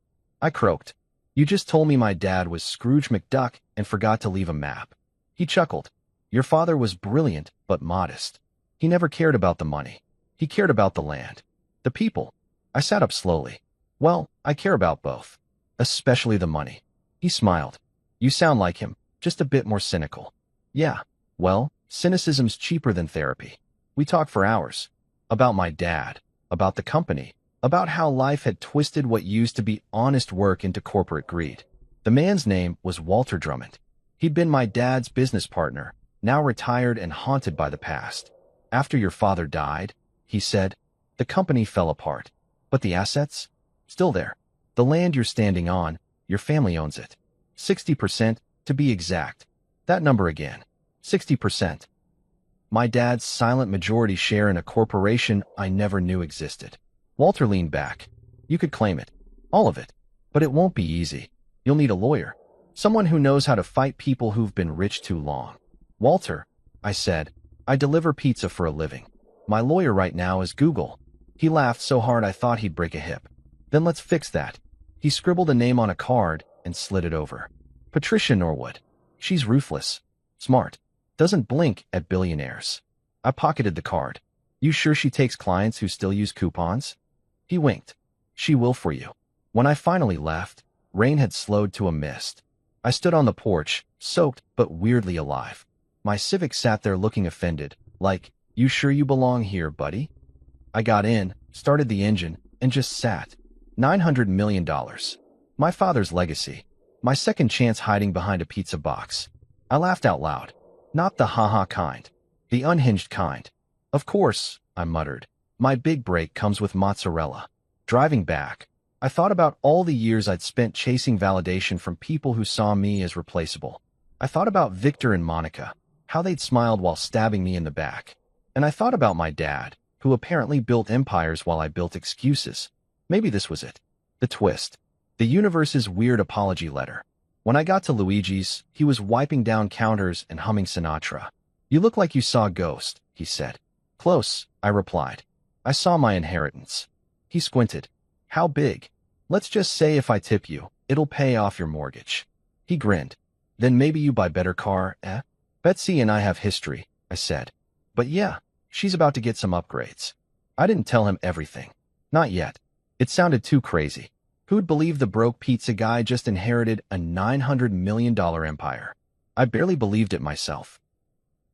I croaked. "You just told me my dad was Scrooge McDuck and forgot to leave a map." He chuckled. "Your father was brilliant but modest. He never cared about the money. He cared about the land. The people." I sat up slowly. "Well, I care about both. Especially the money." He smiled. "You sound like him, just a bit more cynical." "Yeah, well, cynicism's cheaper than therapy." We talked for hours. About my dad, about the company, about how life had twisted what used to be honest work into corporate greed. The man's name was Walter Drummond. He'd been my dad's business partner, now retired and haunted by the past. "After your father died," he said, "the company fell apart. But the assets? Still there. The land you're standing on, your family owns it. 60%, to be exact. That number again. 60%. My dad's silent majority share in a corporation I never knew existed." Walter leaned back. "You could claim it. All of it. But it won't be easy. You'll need a lawyer. Someone who knows how to fight people who've been rich too long." "Walter," I said, "I deliver pizza for a living. My lawyer right now is Google." He laughed so hard I thought he'd break a hip. "Then let's fix that." He scribbled a name on a card and slid it over. "Patricia Norwood. She's ruthless. Smart. Doesn't blink at billionaires." I pocketed the card. You sure she takes clients who still use coupons? He winked. She will for you. When I finally left, rain had slowed to a mist. I stood on the porch, soaked but weirdly alive. My Civic sat there looking offended, like, you sure you belong here, buddy? I got in, started the engine, and just sat. $900 million. My father's legacy. My second chance hiding behind a pizza box. I laughed out loud. Not the ha-ha kind. The unhinged kind. Of course, I muttered. My big break comes with mozzarella. Driving back, I thought about all the years I'd spent chasing validation from people who saw me as replaceable. I thought about Victor and Monica, how they'd smiled while stabbing me in the back. And I thought about my dad, who apparently built empires while I built excuses. Maybe this was it. The twist. The universe's weird apology letter. When I got to Luigi's, he was wiping down counters and humming Sinatra. You look like you saw a ghost, he said. Close, I replied. I saw my inheritance. He squinted. How big? Let's just say if I tip you, it'll pay off your mortgage. He grinned. Then maybe you buy better car, eh? Betsy and I have history, I said. But yeah, she's about to get some upgrades. I didn't tell him everything. Not yet. It sounded too crazy. Who'd believe the broke pizza guy just inherited a $900 million empire? I barely believed it myself.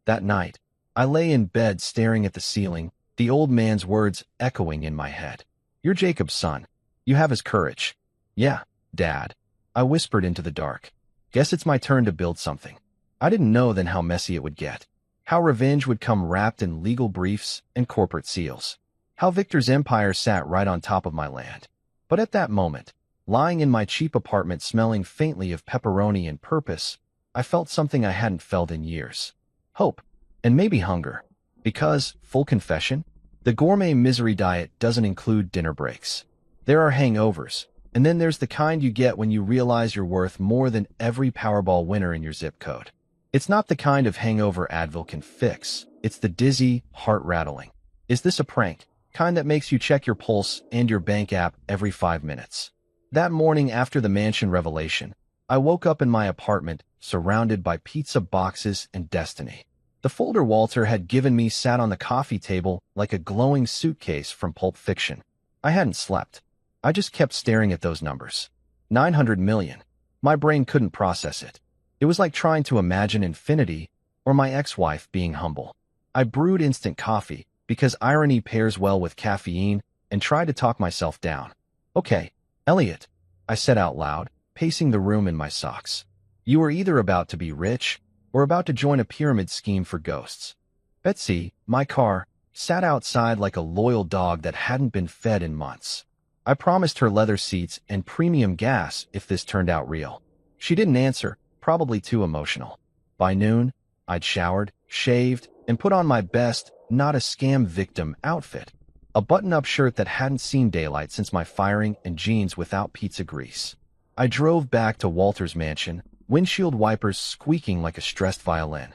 That night, I lay in bed staring at the ceiling, the old man's words echoing in my head. You're Jacob's son. You have his courage. Yeah, Dad. I whispered into the dark. Guess it's my turn to build something. I didn't know then how messy it would get. How revenge would come wrapped in legal briefs and corporate seals. How Victor's empire sat right on top of my land. But at that moment, lying in my cheap apartment smelling faintly of pepperoni and purpose, I felt something I hadn't felt in years. Hope. And maybe hunger. Because, full confession, the gourmet misery diet doesn't include dinner breaks. There are hangovers, and then there's the kind you get when you realize you're worth more than every Powerball winner in your zip code. It's not the kind of hangover Advil can fix. It's the dizzy, heart-rattling. Is this a prank? Kind that makes you check your pulse and your bank app every 5 minutes. That morning after the mansion revelation, I woke up in my apartment, surrounded by pizza boxes and destiny. The folder Walter had given me sat on the coffee table like a glowing suitcase from Pulp Fiction. I hadn't slept. I just kept staring at those numbers. 900 million. My brain couldn't process it. It was like trying to imagine infinity or my ex-wife being humble. I brewed instant coffee because irony pairs well with caffeine and tried to talk myself down. Okay, Elliot, I said out loud, pacing the room in my socks. You are either about to be rich or about to join a pyramid scheme for ghosts. Betsy, my car, sat outside like a loyal dog that hadn't been fed in months. I promised her leather seats and premium gas if this turned out real. She didn't answer, probably too emotional. By noon, I'd showered, shaved, and put on my best, not a scam victim outfit. A button-up shirt that hadn't seen daylight since my firing and jeans without pizza grease. I drove back to Walter's mansion, windshield wipers squeaking like a stressed violin.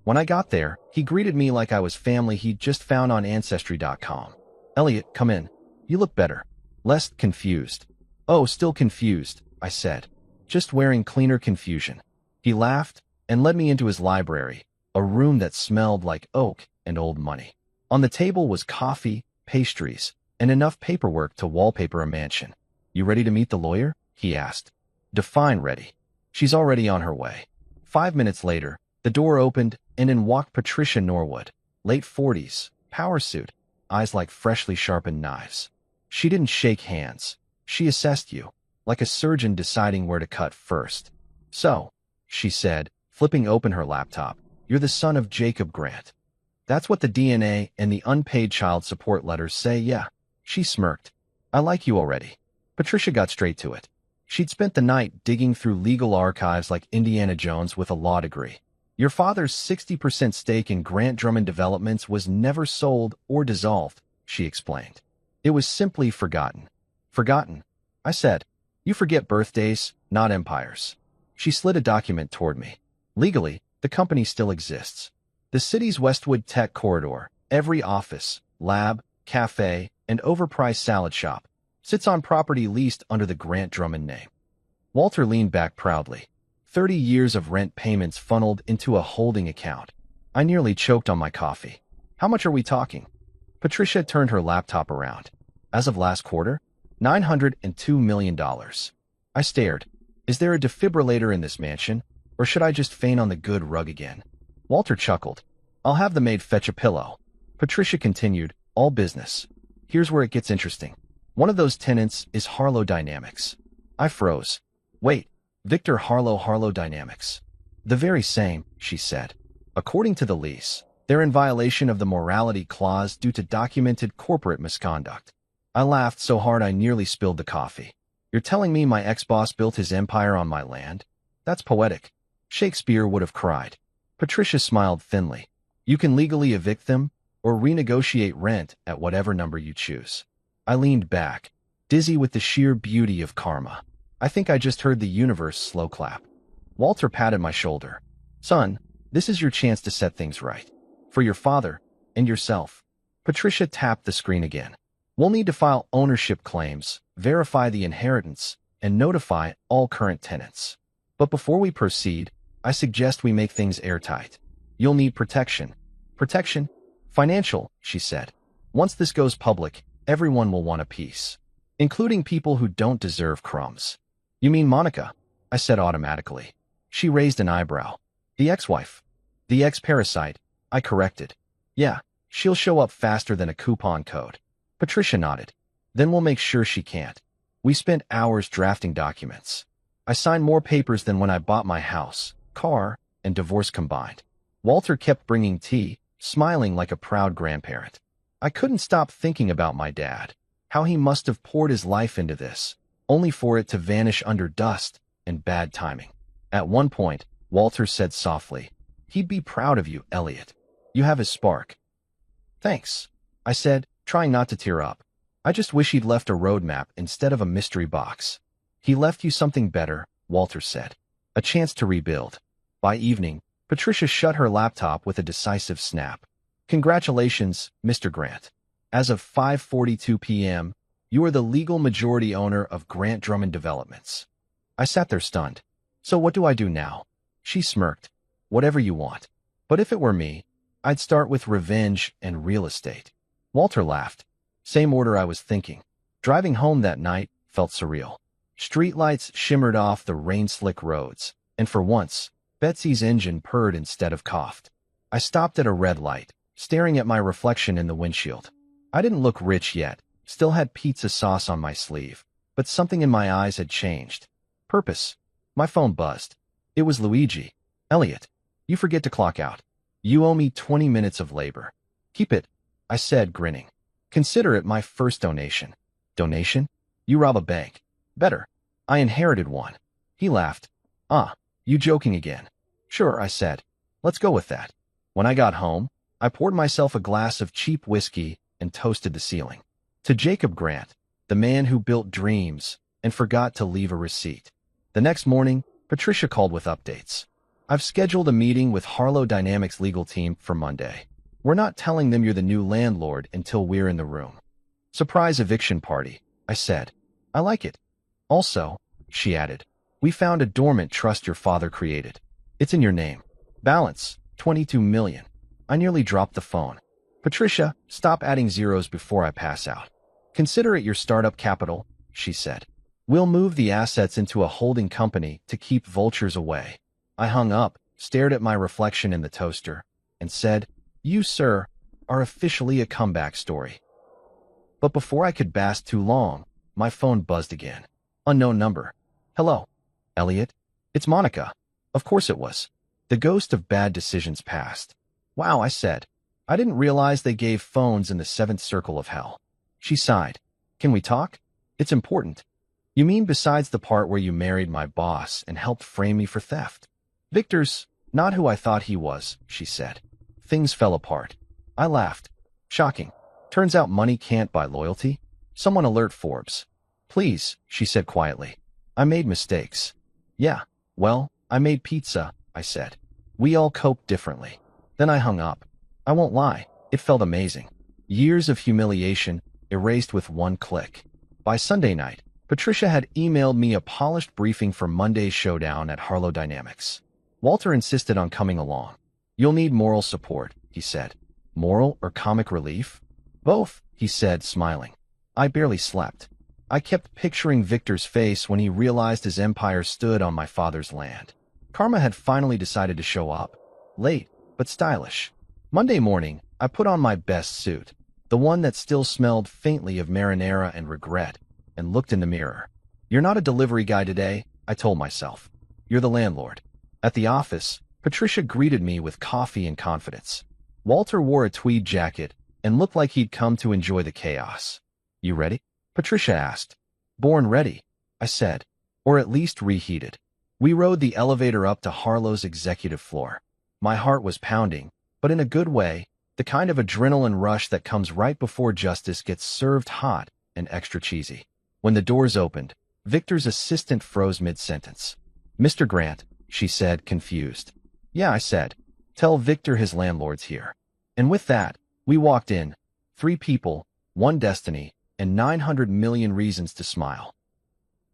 When I got there, he greeted me like I was family he'd just found on Ancestry.com. Elliot, come in. You look better. Less confused. Oh, still confused, I said. Just wearing cleaner confusion. He laughed and led me into his library, a room that smelled like oak and old money. On the table was coffee, pastries, and enough paperwork to wallpaper a mansion. You ready to meet the lawyer? He asked. Define ready. She's already on her way. 5 minutes later, the door opened, and in walked Patricia Norwood, late 40s, power suit, eyes like freshly sharpened knives. She didn't shake hands. She assessed you, like a surgeon deciding where to cut first. So, she said, flipping open her laptop, you're the son of Jacob Grant. That's what the DNA and the unpaid child support letters say, yeah. She smirked. I like you already. Patricia got straight to it. She'd spent the night digging through legal archives like Indiana Jones with a law degree. Your father's 60% stake in Grant Drummond Developments was never sold or dissolved, she explained. It was simply forgotten. Forgotten? I said. You forget birthdays, not empires. She slid a document toward me. Legally, the company still exists. The city's Westwood Tech Corridor, every office, lab, cafe, and overpriced salad shop, sits on property leased under the Grant Drummond name. Walter leaned back proudly. 30 years of rent payments funneled into a holding account. I nearly choked on my coffee. How much are we talking? Patricia turned her laptop around. As of last quarter, $902 million. I stared. Is there a defibrillator in this mansion, or should I just faint on the good rug again? Walter chuckled. I'll have the maid fetch a pillow. Patricia continued, all business. Here's where it gets interesting. One of those tenants is Harlow Dynamics. I froze. Wait, Victor Harlow Dynamics. The very same, she said. According to the lease, they're in violation of the morality clause due to documented corporate misconduct. I laughed so hard I nearly spilled the coffee. You're telling me my ex-boss built his empire on my land? That's poetic. Shakespeare would have cried. Patricia smiled thinly. You can legally evict them or renegotiate rent at whatever number you choose. I leaned back, dizzy with the sheer beauty of karma. I think I just heard the universe slow clap. Walter patted my shoulder. Son, this is your chance to set things right. For your father and yourself. Patricia tapped the screen again. We'll need to file ownership claims, verify the inheritance, and notify all current tenants. But before we proceed, I suggest we make things airtight. You'll need protection. Protection? Financial, she said. Once this goes public, everyone will want a piece, including people who don't deserve crumbs. You mean Monica? I said automatically. She raised an eyebrow. The ex-wife. The ex-parasite, I corrected. Yeah, she'll show up faster than a coupon code. Patricia nodded. Then we'll make sure she can't. We spent hours drafting documents. I signed more papers than when I bought my house, car, and divorce combined. Walter kept bringing tea, smiling like a proud grandparent. I couldn't stop thinking about my dad, how he must have poured his life into this, only for it to vanish under dust and bad timing. At one point, Walter said softly, he'd be proud of you, Elliot. You have his spark. Thanks, I said, trying not to tear up. I just wish he'd left a roadmap instead of a mystery box. He left you something better, Walter said. A chance to rebuild. By evening, Patricia shut her laptop with a decisive snap. Congratulations, Mr. Grant. As of 5:42 p.m., you are the legal majority owner of Grant Drummond Developments. I sat there stunned. So what do I do now? She smirked. Whatever you want. But if it were me, I'd start with revenge and real estate. Walter laughed. Same order I was thinking. Driving home that night felt surreal. Streetlights shimmered off the rain-slick roads, and for once, Betsy's engine purred instead of coughed. I stopped at a red light, staring at my reflection in the windshield. I didn't look rich yet, still had pizza sauce on my sleeve, but something in my eyes had changed. Purpose. My phone buzzed. It was Luigi. Elliot, you forget to clock out. You owe me 20 minutes of labor. Keep it, I said, grinning. Consider it my first donation. Donation? You rob a bank. Better. I inherited one. He laughed. Ah, you joking again? Sure, I said. Let's go with that. When I got home, I poured myself a glass of cheap whiskey and toasted the ceiling. To Jacob Grant, the man who built dreams and forgot to leave a receipt. The next morning, Patricia called with updates. I've scheduled a meeting with Harlow Dynamics legal team for Monday. We're not telling them you're the new landlord until we're in the room. Surprise eviction party, I said. I like it. Also, she added, we found a dormant trust your father created. It's in your name. Balance, $22 million. I nearly dropped the phone. Patricia, stop adding zeros before I pass out. Consider it your startup capital, she said. We'll move the assets into a holding company to keep vultures away. I hung up, stared at my reflection in the toaster, and said, you, sir, are officially a comeback story. But before I could bask too long, my phone buzzed again. Unknown number. Hello, Elliot. It's Monica. Of course it was. The ghost of bad decisions passed. Wow, I said. I didn't realize they gave phones in the seventh circle of hell. She sighed. Can we talk? It's important. You mean besides the part where you married my boss and helped frame me for theft? Victor's not who I thought he was, she said. Things fell apart. I laughed. Shocking. Turns out money can't buy loyalty. Someone alert Forbes. Please, she said quietly. I made mistakes. Yeah, well, I made pizza, I said. We all cope differently. Then I hung up. I won't lie, it felt amazing. Years of humiliation erased with one click. By Sunday night, Patricia had emailed me a polished briefing for Monday's showdown at Harlow Dynamics. Walter insisted on coming along. You'll need moral support, he said. Moral or comic relief? Both, he said, smiling. I barely slept. I kept picturing Victor's face when he realized his empire stood on my father's land. Karma had finally decided to show up. Late, but stylish. Monday morning, I put on my best suit, the one that still smelled faintly of marinara and regret, and looked in the mirror. You're not a delivery guy today, I told myself. You're the landlord. At the office, Patricia greeted me with coffee and confidence. Walter wore a tweed jacket and looked like he'd come to enjoy the chaos. You ready? Patricia asked. Born ready, I said, or at least reheated. We rode the elevator up to Harlow's executive floor. My heart was pounding, but in a good way, the kind of adrenaline rush that comes right before justice gets served hot and extra cheesy. When the doors opened, Victor's assistant froze mid-sentence. Mr. Grant, she said, confused. Yeah, I said. Tell Victor his landlord's here. And with that, we walked in. 3 people, 1 destiny, and 900 million reasons to smile.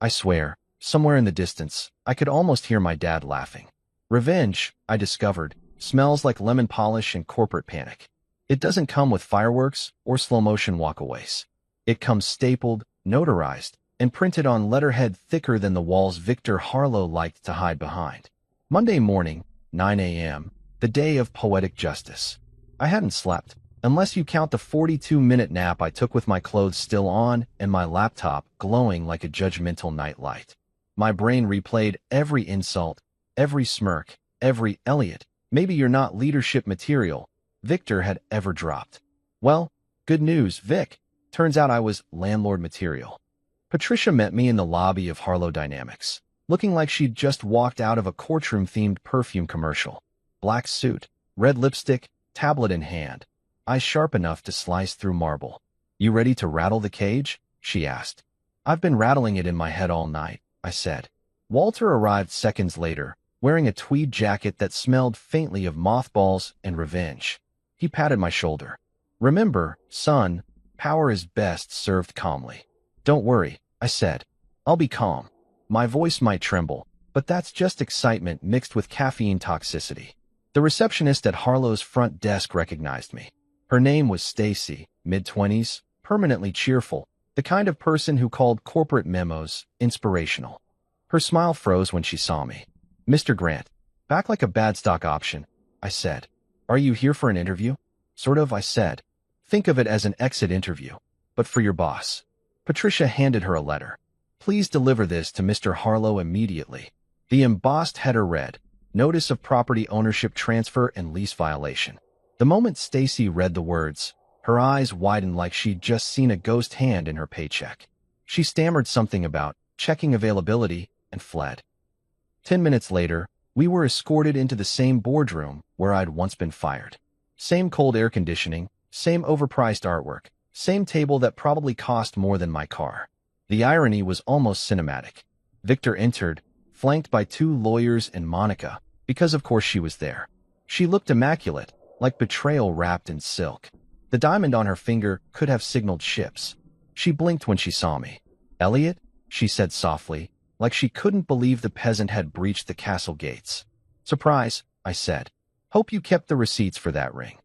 I swear, somewhere in the distance, I could almost hear my dad laughing. Revenge, I discovered, smells like lemon polish and corporate panic. It doesn't come with fireworks or slow-motion walkaways. It comes stapled, notarized, and printed on letterhead thicker than the walls Victor Harlow liked to hide behind. Monday morning, 9 a.m., the day of poetic justice. I hadn't slept, unless you count the 42-minute nap I took with my clothes still on and my laptop glowing like a judgmental nightlight. My brain replayed every insult, every smirk, every Elliot, maybe you're not leadership material, Victor had ever dropped. Well, good news, Vic. Turns out I was landlord material. Patricia met me in the lobby of Harlow Dynamics, looking like she'd just walked out of a courtroom-themed perfume commercial. Black suit, red lipstick, tablet in hand, eyes sharp enough to slice through marble. You ready to rattle the cage? She asked. I've been rattling it in my head all night, I said. Walter arrived seconds later, wearing a tweed jacket that smelled faintly of mothballs and revenge. He patted my shoulder. Remember, son, power is best served calmly. Don't worry, I said. I'll be calm. My voice might tremble, but that's just excitement mixed with caffeine toxicity. The receptionist at Harlow's front desk recognized me. Her name was Stacy, mid-20s, permanently cheerful, the kind of person who called corporate memos inspirational. Her smile froze when she saw me. Mr. Grant, back like a bad stock option, I said. Are you here for an interview? Sort of, I said. Think of it as an exit interview, but for your boss. Patricia handed her a letter. Please deliver this to Mr. Harlow immediately. The embossed header read, Notice of Property Ownership Transfer and Lease Violation. The moment Stacy read the words, her eyes widened like she'd just seen a ghost hand in her paycheck. She stammered something about checking availability and fled. 10 minutes later, we were escorted into the same boardroom where I'd once been fired. Same cold air conditioning, same overpriced artwork, same table that probably cost more than my car. The irony was almost cinematic. Victor entered, flanked by 2 lawyers and Monica, because of course she was there. She looked immaculate, like betrayal wrapped in silk. The diamond on her finger could have signaled ships. She blinked when she saw me. Elliot, she said softly, like she couldn't believe the peasant had breached the castle gates. Surprise, I said. Hope you kept the receipts for that ring.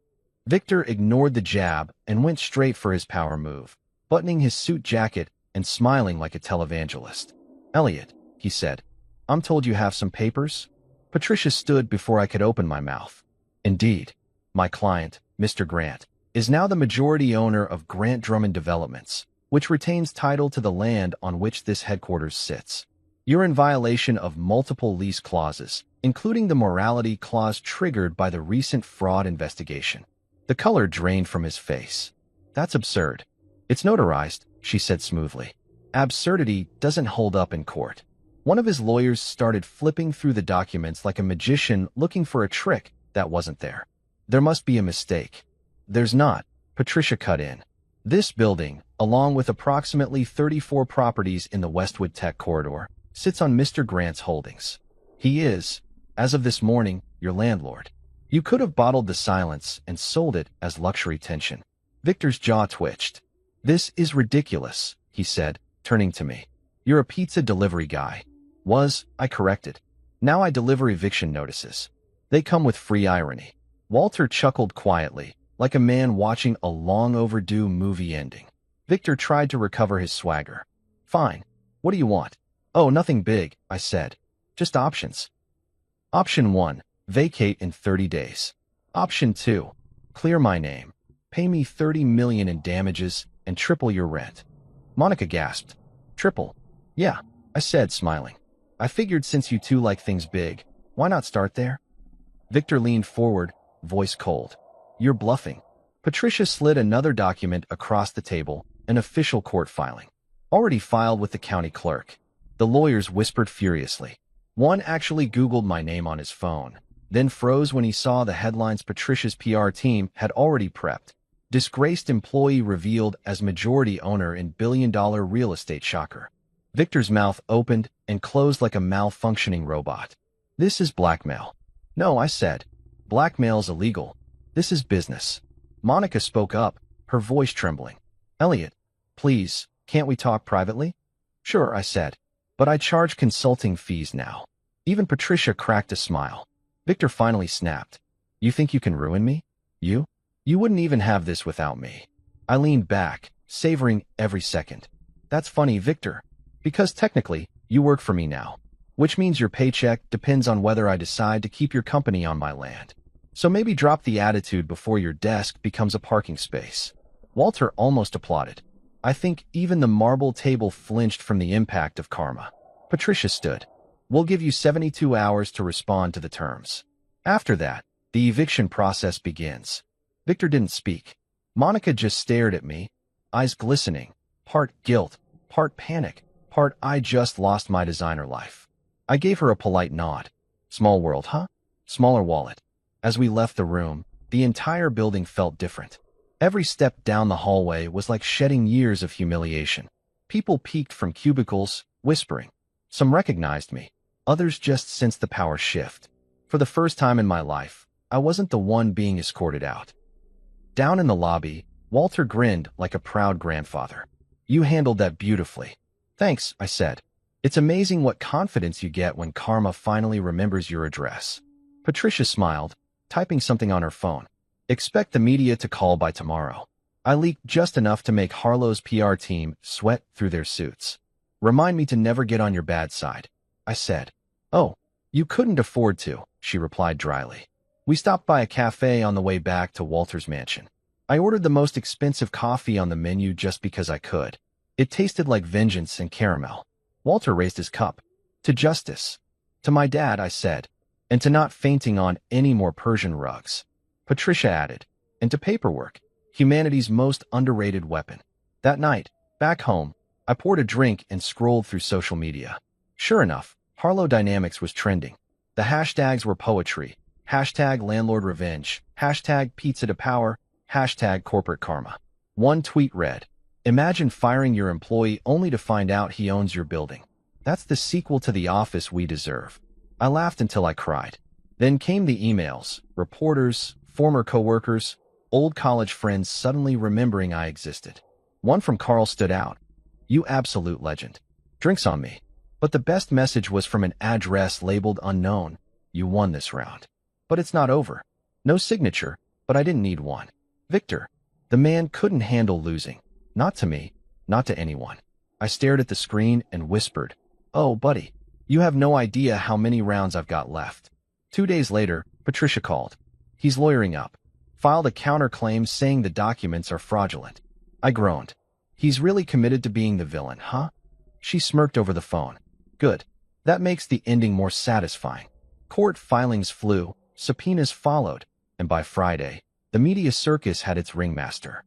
Victor ignored the jab and went straight for his power move, buttoning his suit jacket and smiling like a televangelist. Elliot, he said, I'm told you have some papers? Patricia stood before I could open my mouth. Indeed. My client, Mr. Grant, is now the majority owner of Grant Drummond Developments, which retains title to the land on which this headquarters sits. You're in violation of multiple lease clauses, including the morality clause triggered by the recent fraud investigation. The color drained from his face. That's absurd. It's notarized, she said smoothly. Absurdity doesn't hold up in court. One of his lawyers started flipping through the documents like a magician looking for a trick that wasn't there. There must be a mistake. There's not, Patricia cut in. This building, along with approximately 34 properties in the Westwood Tech Corridor, sits on Mr. Grant's holdings. He is, as of this morning, your landlord. You could have bottled the silence and sold it as luxury tension. Victor's jaw twitched. This is ridiculous, he said, turning to me. You're a pizza delivery guy. I corrected. Now I deliver eviction notices. They come with free irony. Walter chuckled quietly, like a man watching a long overdue movie ending. Victor tried to recover his swagger. Fine. What do you want? Oh, nothing big, I said. Just options. Option 1. Vacate in 30 days. Option 2. Clear my name. Pay me $30 million in damages and triple your rent. Monica gasped. Triple? Yeah, I said, smiling. I figured since you two like things big, why not start there? Victor leaned forward, voice cold. You're bluffing. Patricia slid another document across the table, an official court filing. Already filed with the county clerk. The lawyers whispered furiously. One actually Googled my name on his phone, then froze when he saw the headlines Patricia's PR team had already prepped. Disgraced employee revealed as majority owner in billion-dollar real estate shocker. Victor's mouth opened and closed like a malfunctioning robot. This is blackmail. No, I said. Blackmail's illegal. This is business. Monica spoke up, her voice trembling. Elliot, please, can't we talk privately? Sure, I said. But I charge consulting fees now. Even Patricia cracked a smile. Victor finally snapped. You think you can ruin me? You? You wouldn't even have this without me. I leaned back, savoring every second. That's funny, Victor. Because technically, you work for me now. Which means your paycheck depends on whether I decide to keep your company on my land. So maybe drop the attitude before your desk becomes a parking space. Walter almost applauded. I think even the marble table flinched from the impact of karma. Patricia stood. We'll give you 72 hours to respond to the terms. After that, the eviction process begins. Victor didn't speak. Monica just stared at me, eyes glistening, part guilt, part panic, part I just lost my designer life. I gave her a polite nod. Small world, huh? Smaller wallet. As we left the room, the entire building felt different. Every step down the hallway was like shedding years of humiliation. People peeked from cubicles, whispering. Some recognized me. Others just sensed the power shift. For the first time in my life, I wasn't the one being escorted out. Down in the lobby, Walter grinned like a proud grandfather. You handled that beautifully. Thanks, I said. It's amazing what confidence you get when karma finally remembers your address. Patricia smiled, typing something on her phone. Expect the media to call by tomorrow. I leaked just enough to make Harlow's PR team sweat through their suits. Remind me to never get on your bad side, I said. Oh, you couldn't afford to, she replied dryly. We stopped by a cafe on the way back to Walter's mansion. I ordered the most expensive coffee on the menu just because I could. It tasted like vengeance and caramel. Walter raised his cup. To justice. To my dad, I said. And to not fainting on any more Persian rugs. Patricia added. And to paperwork. Humanity's most underrated weapon. That night, back home, I poured a drink and scrolled through social media. Sure enough, Harlow Dynamics was trending. The hashtags were poetry. Hashtag landlord revenge. Hashtag pizza to power. Hashtag corporate karma. One tweet read, imagine firing your employee only to find out he owns your building. That's the sequel to The Office we deserve. I laughed until I cried. Then came the emails, reporters, former coworkers, old college friends suddenly remembering I existed. One from Carl stood out. You absolute legend. Drinks on me. But the best message was from an address labeled unknown. You won this round. But it's not over. No signature, but I didn't need one. Victor. The man couldn't handle losing. Not to me, not to anyone. I stared at the screen and whispered, oh, buddy, you have no idea how many rounds I've got left. 2 days later, Patricia called. He's lawyering up. Filed a counterclaim saying the documents are fraudulent. I groaned. He's really committed to being the villain, huh? She smirked over the phone. Good. That makes the ending more satisfying. Court filings flew, subpoenas followed, and by Friday, the media circus had its ringmaster.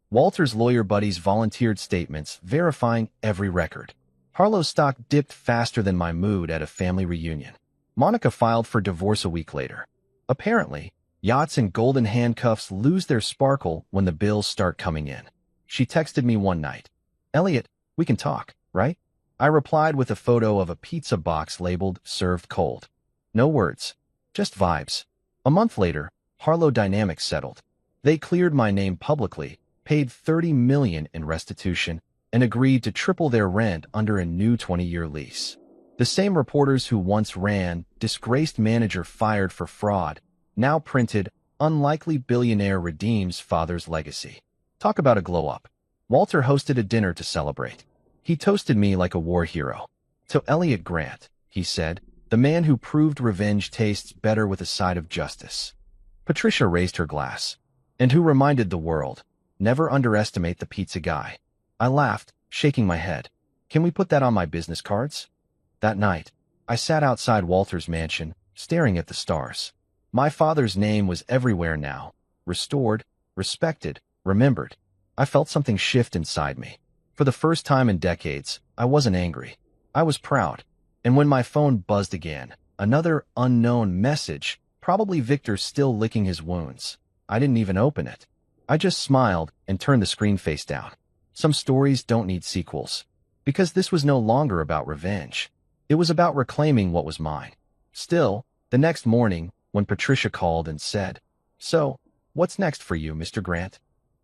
Walter's lawyer buddies volunteered statements verifying every record. Harlow's stock dipped faster than my mood at a family reunion. Monica filed for divorce a week later. Apparently, yachts and golden handcuffs lose their sparkle when the bills start coming in. She texted me one night. Elliot, we can talk, right? I replied with a photo of a pizza box labeled served cold. No words, just vibes. A month later, Harlow Dynamics settled. They cleared my name publicly, paid $30 million in restitution, and agreed to triple their rent under a new 20-year lease. The same reporters who once ran, disgraced manager fired for fraud, now printed, Unlikely billionaire redeems father's legacy. Talk about a glow-up. Walter hosted a dinner to celebrate. He toasted me like a war hero. To Elliot Grant, he said, the man who proved revenge tastes better with a side of justice. Patricia raised her glass. And who reminded the world, never underestimate the pizza guy. I laughed, shaking my head. Can we put that on my business cards? That night, I sat outside Walter's mansion, staring at the stars. My father's name was everywhere now, restored, respected, remembered. I felt something shift inside me. For the first time in decades, I wasn't angry. I was proud. And when my phone buzzed again, another unknown message, probably Victor still licking his wounds. I didn't even open it. I just smiled and turned the screen face down. Some stories don't need sequels. Because this was no longer about revenge. It was about reclaiming what was mine. Still, the next morning, when Patricia called and said, "So, what's next for you, Mr. Grant?"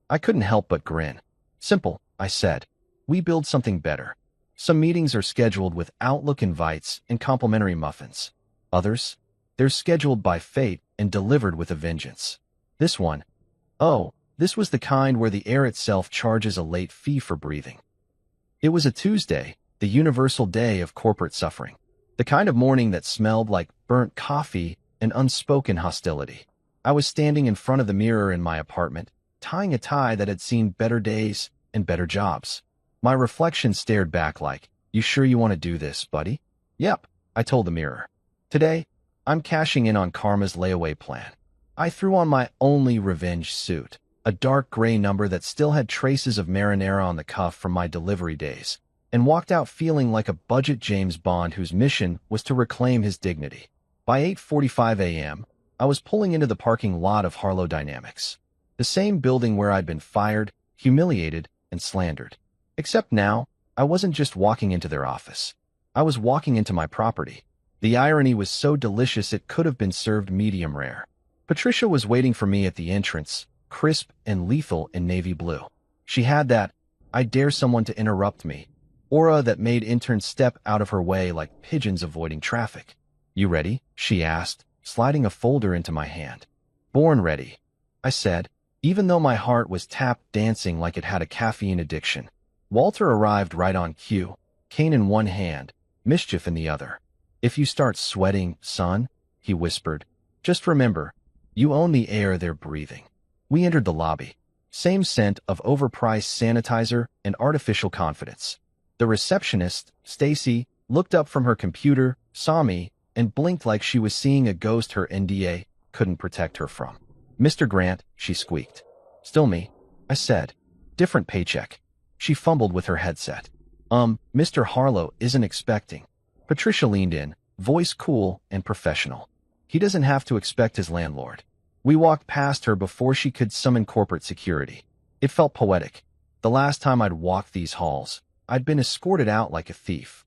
I couldn't help but grin. "Simple," I said. "We build something better. Some meetings are scheduled with Outlook invites and complimentary muffins. Others, they're scheduled by fate and delivered with a vengeance. This one, oh, this was the kind where the air itself charges a late fee for breathing." It was a Tuesday, the universal day of corporate suffering. The kind of morning that smelled like burnt coffee and unspoken hostility. I was standing in front of the mirror in my apartment, tying a tie that had seen better days and better jobs. My reflection stared back like, "You sure you want to do this, buddy?" "Yep," I told the mirror. "Today, I'm cashing in on Karma's layaway plan." I threw on my only revenge suit, a dark gray number that still had traces of marinara on the cuff from my delivery days, and walked out feeling like a budget James Bond whose mission was to reclaim his dignity. By 8:45 a.m., I was pulling into the parking lot of Harlow Dynamics, the same building where I'd been fired, humiliated, and slandered. Except now, I wasn't just walking into their office. I was walking into my property. The irony was so delicious it could have been served medium rare. Patricia was waiting for me at the entrance, crisp and lethal in navy blue. She had that, "I dare someone to interrupt me," aura that made interns step out of her way like pigeons avoiding traffic. "You ready?" she asked, sliding a folder into my hand. "Born ready," I said, even though my heart was tap dancing like it had a caffeine addiction. Walter arrived right on cue, cane in one hand, mischief in the other. "If you start sweating, son," he whispered, "just remember, you own the air they're breathing." We entered the lobby. Same scent of overpriced sanitizer and artificial confidence. The receptionist, Stacy, looked up from her computer, saw me, and blinked like she was seeing a ghost her NDA couldn't protect her from. "Mr. Grant," she squeaked. "Still me," I said. "Different paycheck." She fumbled with her headset. Mr. Harlow isn't expecting." Patricia leaned in, voice cool and professional. "He doesn't have to expect his landlord." We walked past her before she could summon corporate security. It felt poetic. The last time I'd walked these halls, I'd been escorted out like a thief.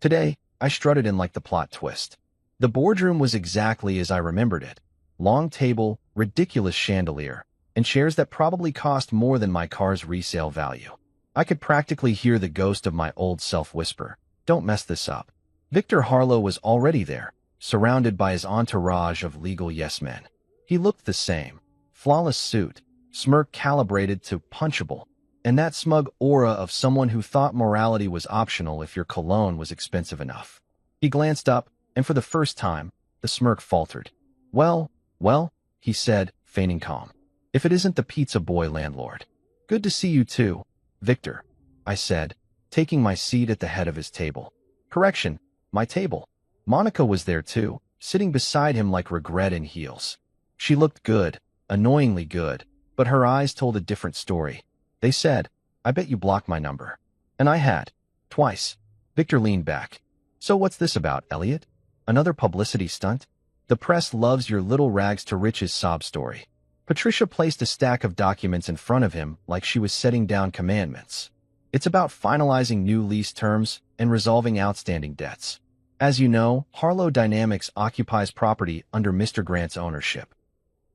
Today, I strutted in like the plot twist. The boardroom was exactly as I remembered it. Long table, ridiculous chandelier, and chairs that probably cost more than my car's resale value. I could practically hear the ghost of my old self whisper, "Don't mess this up." Victor Harlow was already there, surrounded by his entourage of legal yes-men. He looked the same. Flawless suit, smirk calibrated to punchable, and that smug aura of someone who thought morality was optional if your cologne was expensive enough. He glanced up, and for the first time, the smirk faltered. Well, he said, feigning calm. "If it isn't the pizza boy landlord." "Good to see you too, Victor," I said, taking my seat at the head of his table. Correction, my table. Monica was there too, sitting beside him like regret in heels. She looked good, annoyingly good, but her eyes told a different story. They said, "I bet you blocked my number." And I had. Twice. Victor leaned back. "So what's this about, Elliot? Another publicity stunt? The press loves your little rags to riches sob story." Patricia placed a stack of documents in front of him like she was setting down commandments. "It's about finalizing new lease terms and resolving outstanding debts. As you know, Harlow Dynamics occupies property under Mr. Grant's ownership."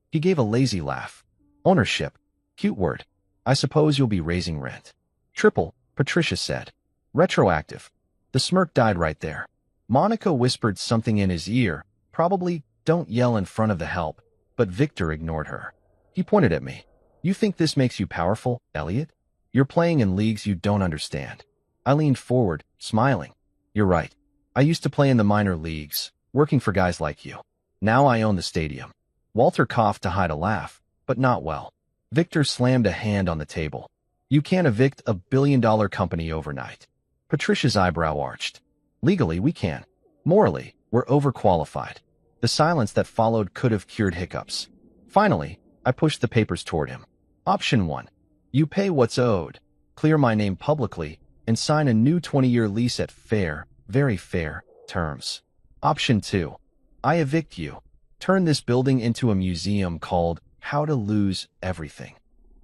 He gave a lazy laugh. "Ownership. Cute word. I suppose you'll be raising rent." "Triple," Patricia said. "Retroactive." The smirk died right there. Monica whispered something in his ear, probably, "Don't yell in front of the help," But Victor ignored her. He pointed at me. You think this makes you powerful, Elliot? You're playing in leagues you don't understand. I leaned forward, smiling. You're right. I used to play in the minor leagues, working for guys like you. Now I own the stadium. Walter coughed to hide a laugh, but not well. Victor slammed a hand on the table. You can't evict a billion-dollar company overnight. Patricia's eyebrow arched. Legally, we can. Morally, we're overqualified. The silence that followed could have cured hiccups. Finally, I pushed the papers toward him. Option 1. You pay what's owed, clear my name publicly, and sign a new 20-year lease at fair, very fair, terms. Option 2. I evict you. Turn this building into a museum called How to Lose Everything.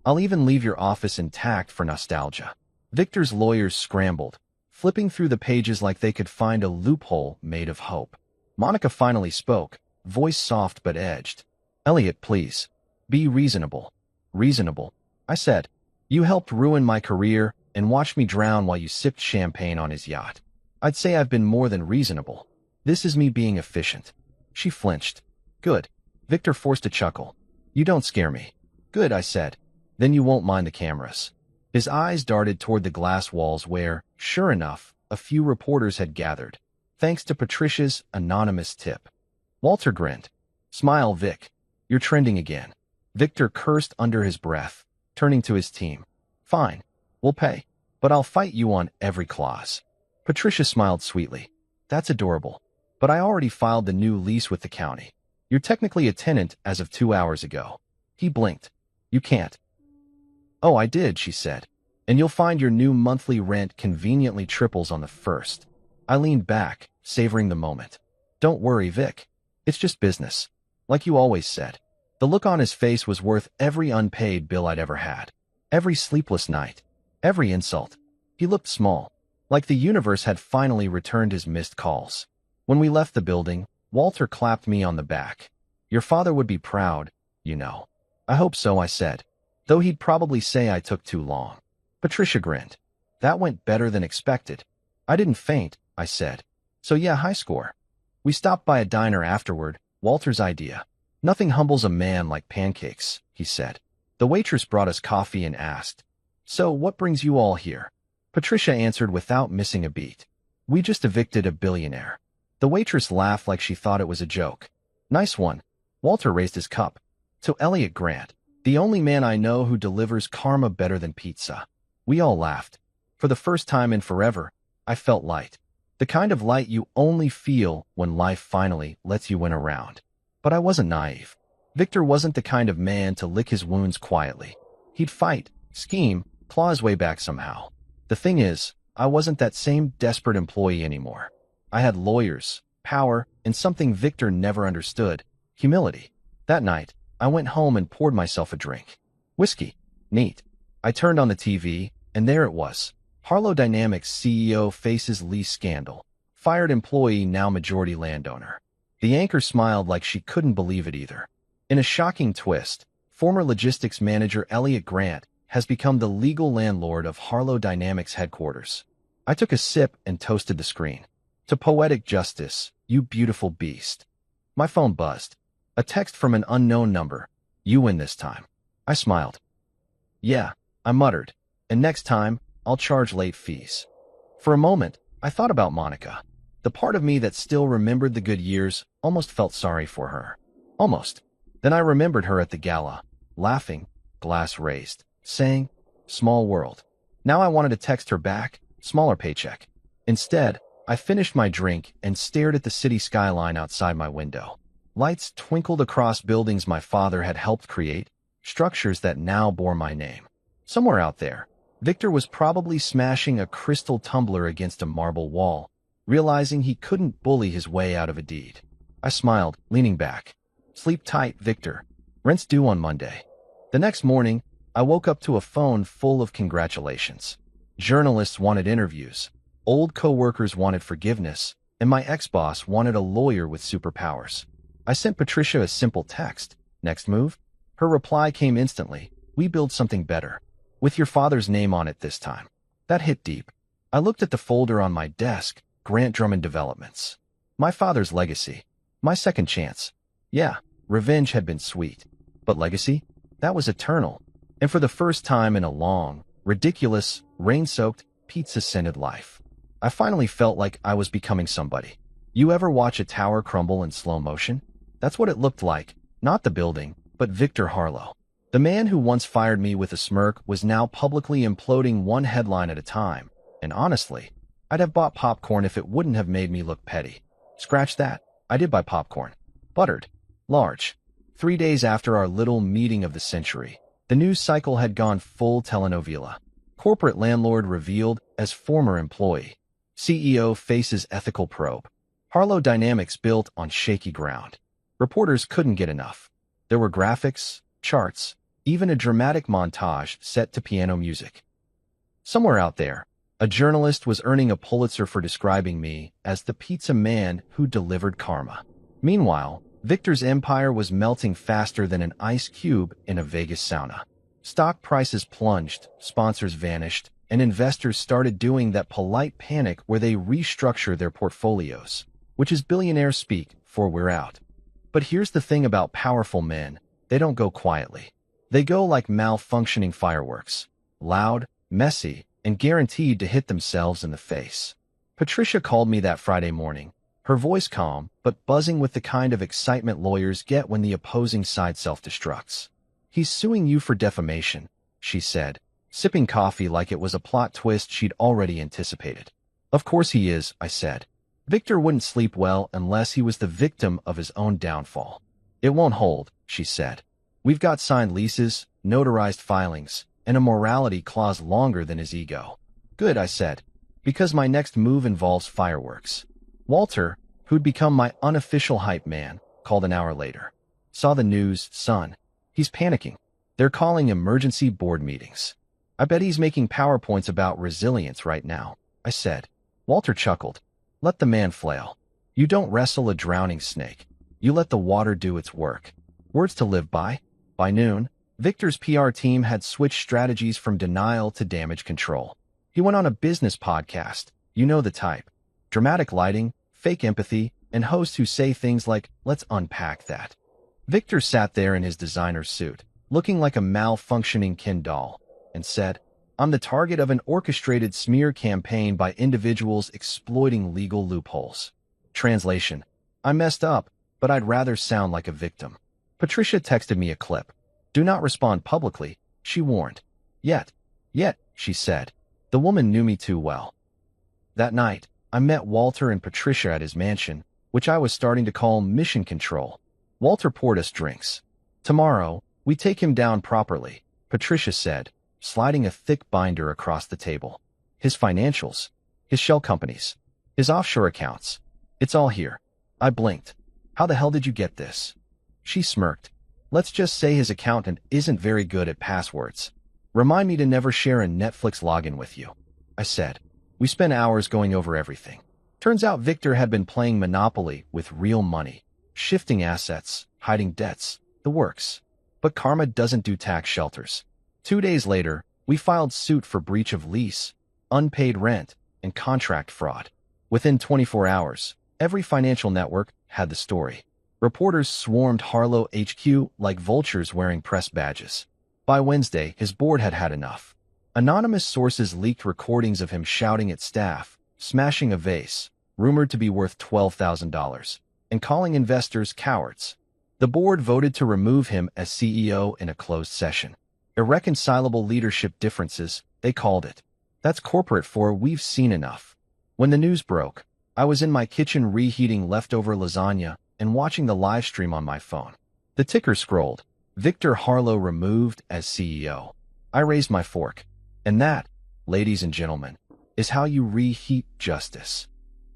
I'll even leave your office intact for nostalgia. Victor's lawyers scrambled, flipping through the pages like they could find a loophole made of hope. Monica finally spoke, voice soft but edged. Elliot, please. Be reasonable. Reasonable, I said. You helped ruin my career and watched me drown while you sipped champagne on his yacht. I'd say I've been more than reasonable. This is me being efficient. She flinched. Good. Victor forced a chuckle. You don't scare me. Good, I said. Then you won't mind the cameras. His eyes darted toward the glass walls where, sure enough, a few reporters had gathered, thanks to Patricia's anonymous tip. Walter grinned. Smile, Vic. You're trending again. Victor cursed under his breath, turning to his team. Fine. We'll pay. But I'll fight you on every clause. Patricia smiled sweetly. That's adorable. But I already filed the new lease with the county. You're technically a tenant as of 2 hours ago. He blinked. You can't. Oh, I did, she said. And you'll find your new monthly rent conveniently triples on the 1st. I leaned back, savoring the moment. Don't worry, Vic. It's just business. Like you always said. The look on his face was worth every unpaid bill I'd ever had. Every sleepless night. Every insult. He looked small. Like the universe had finally returned his missed calls. When we left the building, Walter clapped me on the back. Your father would be proud, you know. I hope so, I said. Though he'd probably say I took too long. Patricia grinned. That went better than expected. I didn't faint, I said. So yeah, high score. We stopped by a diner afterward, Walter's idea. Nothing humbles a man like pancakes, he said. The waitress brought us coffee and asked, So what brings you all here? Patricia answered without missing a beat. We just evicted a billionaire. The waitress laughed like she thought it was a joke. Nice one. Walter raised his cup. To Elliot Grant, the only man I know who delivers karma better than pizza. We all laughed. For the first time in forever, I felt light. The kind of light you only feel when life finally lets you win a round. But I wasn't naive. Victor wasn't the kind of man to lick his wounds quietly. He'd fight, scheme, claw his way back somehow. The thing is, I wasn't that same desperate employee anymore. I had lawyers, power, and something Victor never understood, humility. That night, I went home and poured myself a drink. Whiskey. Neat. I turned on the TV, and there it was. Harlow Dynamics CEO faces lease scandal. Fired employee now majority landowner. The anchor smiled like she couldn't believe it either. In a shocking twist, former logistics manager Elliot Grant has become the legal landlord of Harlow Dynamics headquarters. I took a sip and toasted the screen. To poetic justice, you beautiful beast. My phone buzzed. A text from an unknown number. You win this time. I smiled. Yeah, I muttered. And next time, I'll charge late fees. For a moment, I thought about Monica. The part of me that still remembered the good years almost felt sorry for her. Almost. Then I remembered her at the gala, laughing, glass raised, saying, small world. Now I wanted to text her back, smaller paycheck. Instead, I finished my drink and stared at the city skyline outside my window. Lights twinkled across buildings my father had helped create, structures that now bore my name. Somewhere out there, Victor was probably smashing a crystal tumbler against a marble wall, realizing he couldn't bully his way out of a deed. I smiled, leaning back. Sleep tight, Victor. Rent's due on Monday. The next morning, I woke up to a phone full of congratulations. Journalists wanted interviews. Old co-workers wanted forgiveness, and my ex-boss wanted a lawyer with superpowers. I sent Patricia a simple text. Next move? Her reply came instantly. We build something better. With your father's name on it this time. That hit deep. I looked at the folder on my desk. Grant Drummond Developments. My father's legacy. My second chance. Yeah, Revenge had been sweet. But legacy? That was eternal. And for the first time in a long, ridiculous, rain-soaked, pizza-scented life, I finally felt like I was becoming somebody. You ever watch a tower crumble in slow motion? That's what it looked like. Not the building, but Victor Harlow. The man who once fired me with a smirk was now publicly imploding one headline at a time. And honestly, I'd have bought popcorn if it wouldn't have made me look petty. Scratch that. I did buy popcorn. Buttered. Large. 3 days after our little meeting of the century, the news cycle had gone full telenovela. Corporate landlord revealed as former employee. CEO faces ethical probe. Harlow dynamics built on shaky ground. Reporters couldn't get enough. There were graphics, charts, even a dramatic montage set to piano music. Somewhere out there, a journalist was earning a Pulitzer for describing me as the pizza man who delivered karma. Meanwhile, Victor's empire was melting faster than an ice cube in a Vegas sauna. Stock prices plunged, sponsors vanished, and investors started doing that polite panic where they restructure their portfolios, which is billionaire speak for we're out. But here's the thing about powerful men. They don't go quietly. They go like malfunctioning fireworks. Loud, messy, and guaranteed to hit themselves in the face. Patricia called me that Friday morning, her voice calm, but buzzing with the kind of excitement lawyers get when the opposing side self-destructs. "He's suing you for defamation," she said, sipping coffee like it was a plot twist she'd already anticipated. "Of course he is," I said. "Victor wouldn't sleep well unless he was the victim of his own downfall." "It won't hold," she said. "We've got signed leases, notarized filings, and a morality clause longer than his ego." "Good," I said, "because my next move involves fireworks." Walter, who'd become my unofficial hype man, called an hour later. "Saw the news, son. He's panicking. They're calling emergency board meetings. I bet he's making PowerPoints about resilience right now," I said. Walter chuckled. "Let the man flail. You don't wrestle a drowning snake. You let the water do its work." Words to live by. By noon, Victor's PR team had switched strategies from denial to damage control. He went on a business podcast. You know the type. Dramatic lighting, fake empathy, and hosts who say things like, "Let's unpack that." Victor sat there in his designer suit, looking like a malfunctioning Ken doll, and said, "I'm the target of an orchestrated smear campaign by individuals exploiting legal loopholes." Translation: "I messed up, but I'd rather sound like a victim." Patricia texted me a clip. "Do not respond publicly," she warned. Yet, she said. The woman knew me too well. That night, I met Walter and Patricia at his mansion, which I was starting to call Mission Control. Walter poured us drinks. "Tomorrow, we take him down properly," Patricia said, sliding a thick binder across the table. "His financials, his shell companies, his offshore accounts. It's all here." I blinked. "How the hell did you get this?" She smirked. "Let's just say his accountant isn't very good at passwords. Remind me to never share a Netflix login with you," I said. We spent hours going over everything. Turns out Victor had been playing Monopoly with real money, shifting assets, hiding debts, the works. But karma doesn't do tax shelters. 2 days later, we filed suit for breach of lease, unpaid rent, and contract fraud. Within 24 hours, every financial network had the story. Reporters swarmed Harlow HQ like vultures wearing press badges. By Wednesday, his board had had enough. Anonymous sources leaked recordings of him shouting at staff, smashing a vase, rumored to be worth $12,000, and calling investors cowards. The board voted to remove him as CEO in a closed session. Irreconcilable leadership differences, they called it. That's corporate for "we've seen enough." When the news broke, I was in my kitchen reheating leftover lasagna and watching the live stream on my phone. The ticker scrolled. Victor Harlow removed as CEO. I raised my fork. And that, ladies and gentlemen, is how you reheat justice.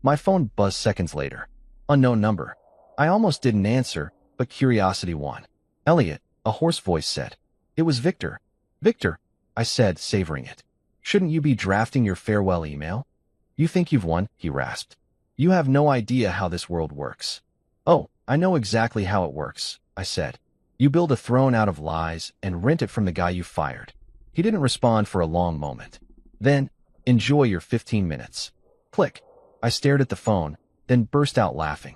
My phone buzzed seconds later. Unknown number. I almost didn't answer, but curiosity won. "Elliot," a hoarse voice said. It was Victor. "Victor," I said, savoring it. "Shouldn't you be drafting your farewell email?" "You think you've won," he rasped. "You have no idea how this world works." "Oh, I know exactly how it works," I said. "You build a throne out of lies and rent it from the guy you fired." He didn't respond for a long moment. Then, "Enjoy your 15 minutes. Click. I stared at the phone, then burst out laughing.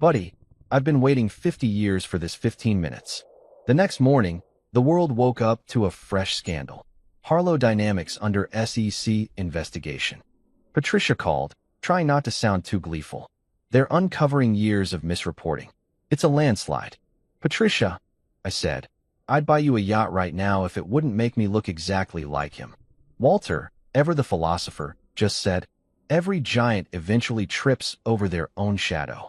"Buddy, I've been waiting 50 years for this 15 minutes. The next morning, the world woke up to a fresh scandal. Harlow Dynamics under SEC investigation. Patricia called, trying not to sound too gleeful. They're uncovering years of misreporting. It's a landslide. Patricia, I said, I'd buy you a yacht right now if it wouldn't make me look exactly like him. Walter, ever the philosopher, just said, every giant eventually trips over their own shadow.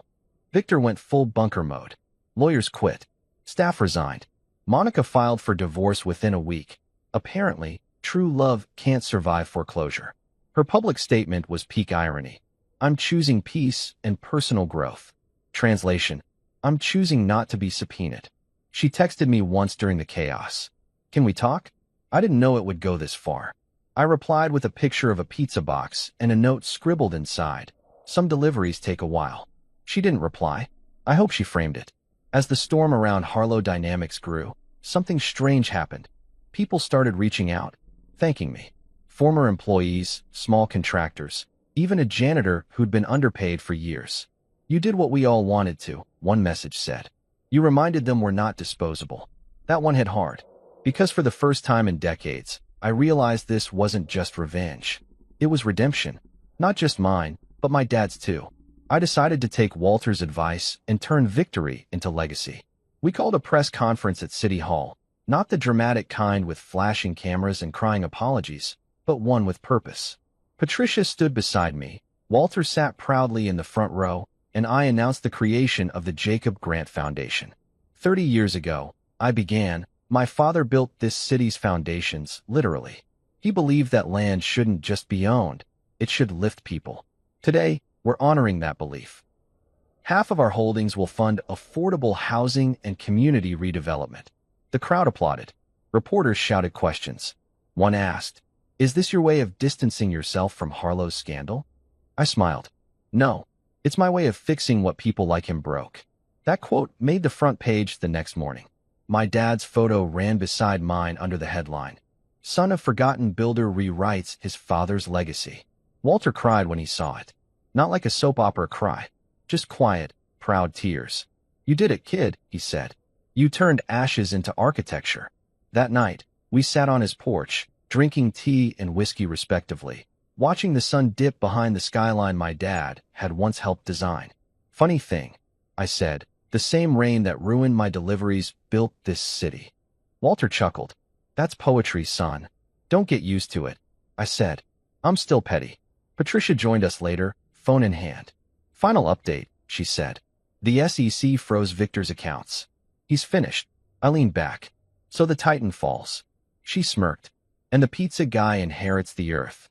Victor went full bunker mode. Lawyers quit. Staff resigned. Monica filed for divorce within a week. Apparently, true love can't survive foreclosure. Her public statement was peak irony. I'm choosing peace and personal growth. Translation: I'm choosing not to be subpoenaed. She texted me once during the chaos. Can we talk? I didn't know it would go this far. I replied with a picture of a pizza box and a note scribbled inside. Some deliveries take a while. She didn't reply. I hope she framed it. As the storm around Harlow Dynamics grew, something strange happened. People started reaching out, thanking me. Former employees, small contractors, even a janitor who'd been underpaid for years. You did what we all wanted to, one message said. You reminded them we're not disposable. That one hit hard. Because for the first time in decades, I realized this wasn't just revenge. It was redemption. Not just mine, but my dad's too. I decided to take Walter's advice and turn victory into legacy. We called a press conference at City Hall, not the dramatic kind with flashing cameras and crying apologies, but one with purpose. Patricia stood beside me, Walter sat proudly in the front row, and I announced the creation of the Jacob Grant Foundation. 30 years ago, I began. My father built this city's foundations, literally. He believed that land shouldn't just be owned, it should lift people. Today, we're honoring that belief. Half of our holdings will fund affordable housing and community redevelopment. The crowd applauded. Reporters shouted questions. One asked, "Is this your way of distancing yourself from Harlow's scandal?" I smiled. No, it's my way of fixing what people like him broke. That quote made the front page the next morning. My dad's photo ran beside mine under the headline, "Son of Forgotten Builder Rewrites His Father's Legacy." Walter cried when he saw it. Not like a soap opera cry, just quiet, proud tears. "You did it, kid," he said. "You turned ashes into architecture." That night, we sat on his porch, drinking tea and whiskey respectively, watching the sun dip behind the skyline my dad had once helped design. "Funny thing," I said, "the same rain that ruined my deliveries built this city." Walter chuckled. "That's poetry, son. Don't get used to it," I said. "I'm still petty." Patricia joined us later, phone in hand. "Final update," she said. "The SEC froze Victor's accounts. He's finished." I leaned back. "So the Titan falls." She smirked. "And the pizza guy inherits the earth."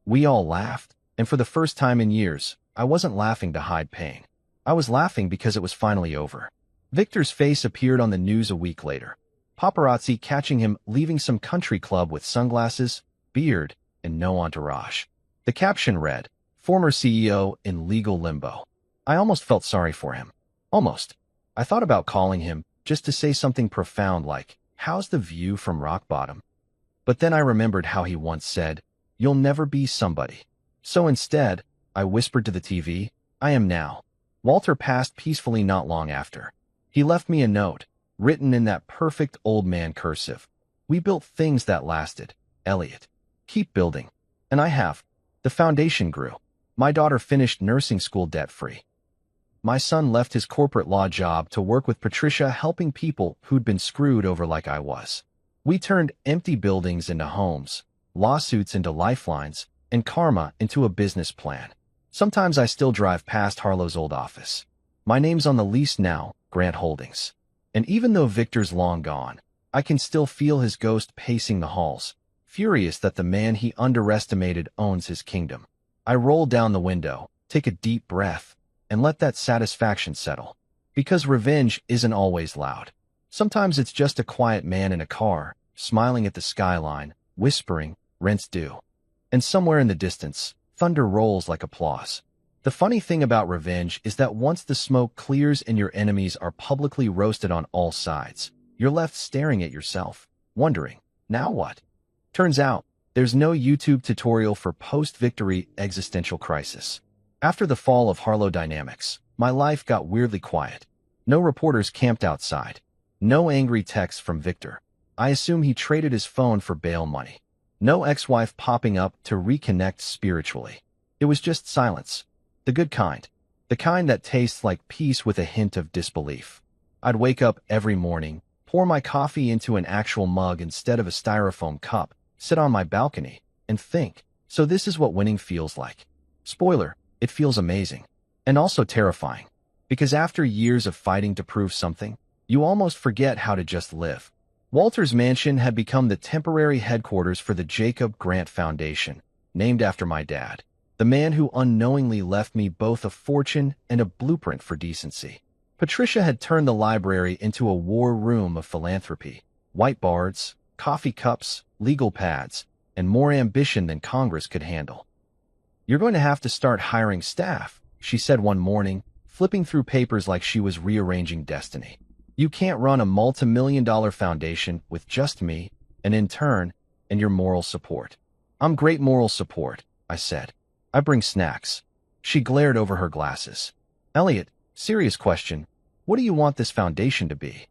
We all laughed, and for the first time in years, I wasn't laughing to hide pain. I was laughing because it was finally over. Victor's face appeared on the news a week later. Paparazzi catching him leaving some country club with sunglasses, beard, and no entourage. The caption read, "Former CEO in legal limbo." I almost felt sorry for him. Almost. I thought about calling him just to say something profound like, "How's the view from rock bottom?" But then I remembered how he once said, "You'll never be somebody." So instead, I whispered to the TV, "I am now." Walter passed peacefully not long after. He left me a note, written in that perfect old man cursive. "We built things that lasted, Elliot. Keep building." And I have. The foundation grew. My daughter finished nursing school debt-free. My son left his corporate law job to work with Patricia helping people who'd been screwed over like I was. We turned empty buildings into homes, lawsuits into lifelines, and karma into a business plan. Sometimes I still drive past Harlow's old office. My name's on the lease now, Grant Holdings. And even though Victor's long gone, I can still feel his ghost pacing the halls, furious that the man he underestimated owns his kingdom. I roll down the window, take a deep breath, and let that satisfaction settle. Because revenge isn't always loud. Sometimes it's just a quiet man in a car, smiling at the skyline, whispering, "Rent's due." And somewhere in the distance, thunder rolls like applause. The funny thing about revenge is that once the smoke clears and your enemies are publicly roasted on all sides, you're left staring at yourself, wondering, now what? Turns out, there's no YouTube tutorial for post-victory existential crisis. After the fall of Harlow Dynamics, my life got weirdly quiet. No reporters camped outside. No angry texts from Victor. I assume he traded his phone for bail money. No ex-wife popping up to reconnect spiritually. It was just silence. The good kind. The kind that tastes like peace with a hint of disbelief. I'd wake up every morning, pour my coffee into an actual mug instead of a styrofoam cup, sit on my balcony, and think, so this is what winning feels like. Spoiler, it feels amazing. And also terrifying. Because after years of fighting to prove something, you almost forget how to just live. Walter's mansion had become the temporary headquarters for the Jacob Grant Foundation, named after my dad, the man who unknowingly left me both a fortune and a blueprint for decency. Patricia had turned the library into a war room of philanthropy, whiteboards, coffee cups, legal pads, and more ambition than Congress could handle. "You're going to have to start hiring staff," she said one morning, flipping through papers like she was rearranging destiny. "You can't run a multi-million-dollar foundation with just me, an intern, and your moral support." "I'm great moral support," I said. "I bring snacks." She glared over her glasses. "Elliot, serious question. What do you want this foundation to be?"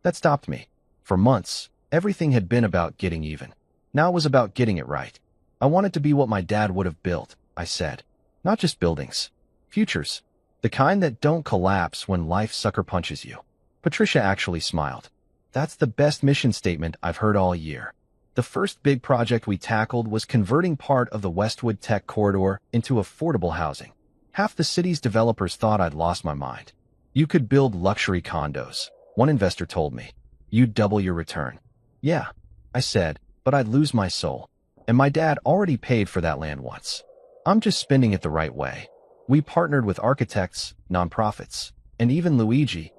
That stopped me. For months, everything had been about getting even. Now it was about getting it right. "I want it to be what my dad would have built," I said. "Not just buildings. Futures. The kind that don't collapse when life sucker punches you." Patricia actually smiled. "That's the best mission statement I've heard all year." The first big project we tackled was converting part of the Westwood Tech Corridor into affordable housing. Half the city's developers thought I'd lost my mind. "You could build luxury condos," one investor told me. "You'd double your return." "Yeah," I said, "but I'd lose my soul. And my dad already paid for that land once. I'm just spending it the right way." We partnered with architects, nonprofits, and even Luigi.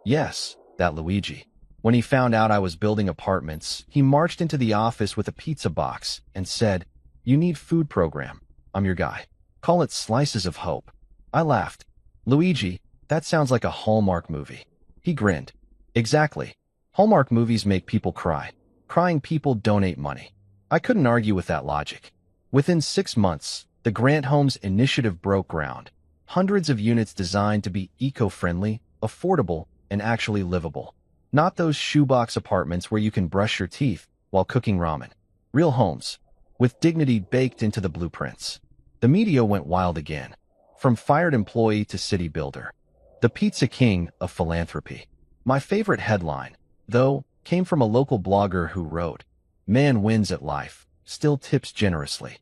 Yes, that Luigi. When he found out I was building apartments, he marched into the office with a pizza box and said, "You need food program. I'm your guy. Call it Slices of Hope." I laughed. "Luigi, that sounds like a Hallmark movie." He grinned. "Exactly. Hallmark movies make people cry. Crying people donate money." I couldn't argue with that logic. Within 6 months, the Grant Homes initiative broke ground. Hundreds of units designed to be eco-friendly, affordable, and actually livable. Not those shoebox apartments where you can brush your teeth while cooking ramen. Real homes, with dignity baked into the blueprints. The media went wild again. From fired employee to city builder. The Pizza King of philanthropy. My favorite headline, though, came from a local blogger who wrote, "Man wins at life, still tips generously."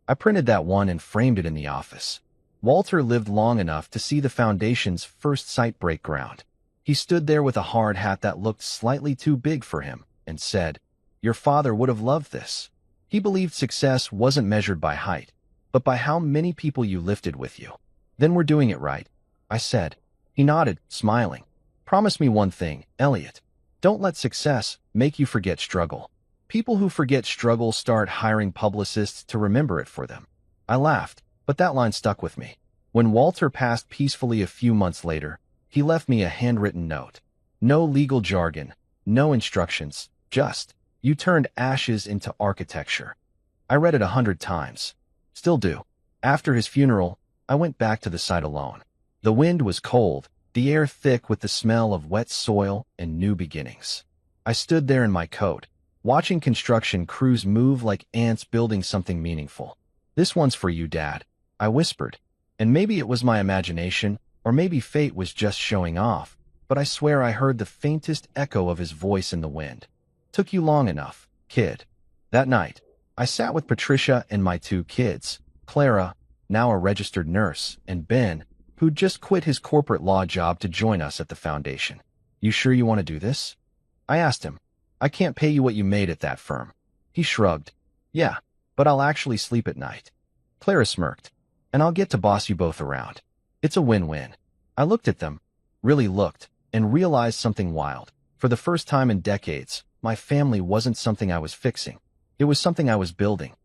I printed that one and framed it in the office. Walter lived long enough to see the foundation's first site break ground. He stood there with a hard hat that looked slightly too big for him and said, "Your father would have loved this." He believed success wasn't measured by height, but by how many people you lifted with you. "Then we're doing it right," I said. He nodded, smiling. "Promise me one thing, Elliot. Don't let success make you forget struggle. People who forget struggle start hiring publicists to remember it for them." I laughed, but that line stuck with me. When Walter passed peacefully a few months later, he left me a handwritten note. No legal jargon, no instructions, just, "You turned ashes into architecture." I read it 100 times. Still do. After his funeral, I went back to the site alone. The wind was cold, the air thick with the smell of wet soil and new beginnings. I stood there in my coat, watching construction crews move like ants building something meaningful. "This one's for you, Dad," I whispered. And maybe it was my imagination, or maybe fate was just showing off, but I swear I heard the faintest echo of his voice in the wind. "Took you long enough, kid." That night, I sat with Patricia and my 2 kids, Clara, now a registered nurse, and Ben, who'd just quit his corporate law job to join us at the foundation. "You sure you want to do this?" I asked him. "I can't pay you what you made at that firm." He shrugged. "Yeah, but I'll actually sleep at night." Clara smirked. "And I'll get to boss you both around. It's a win-win." I looked at them, really looked, and realized something wild. For the first time in decades, my family wasn't something I was fixing. It was something I was building.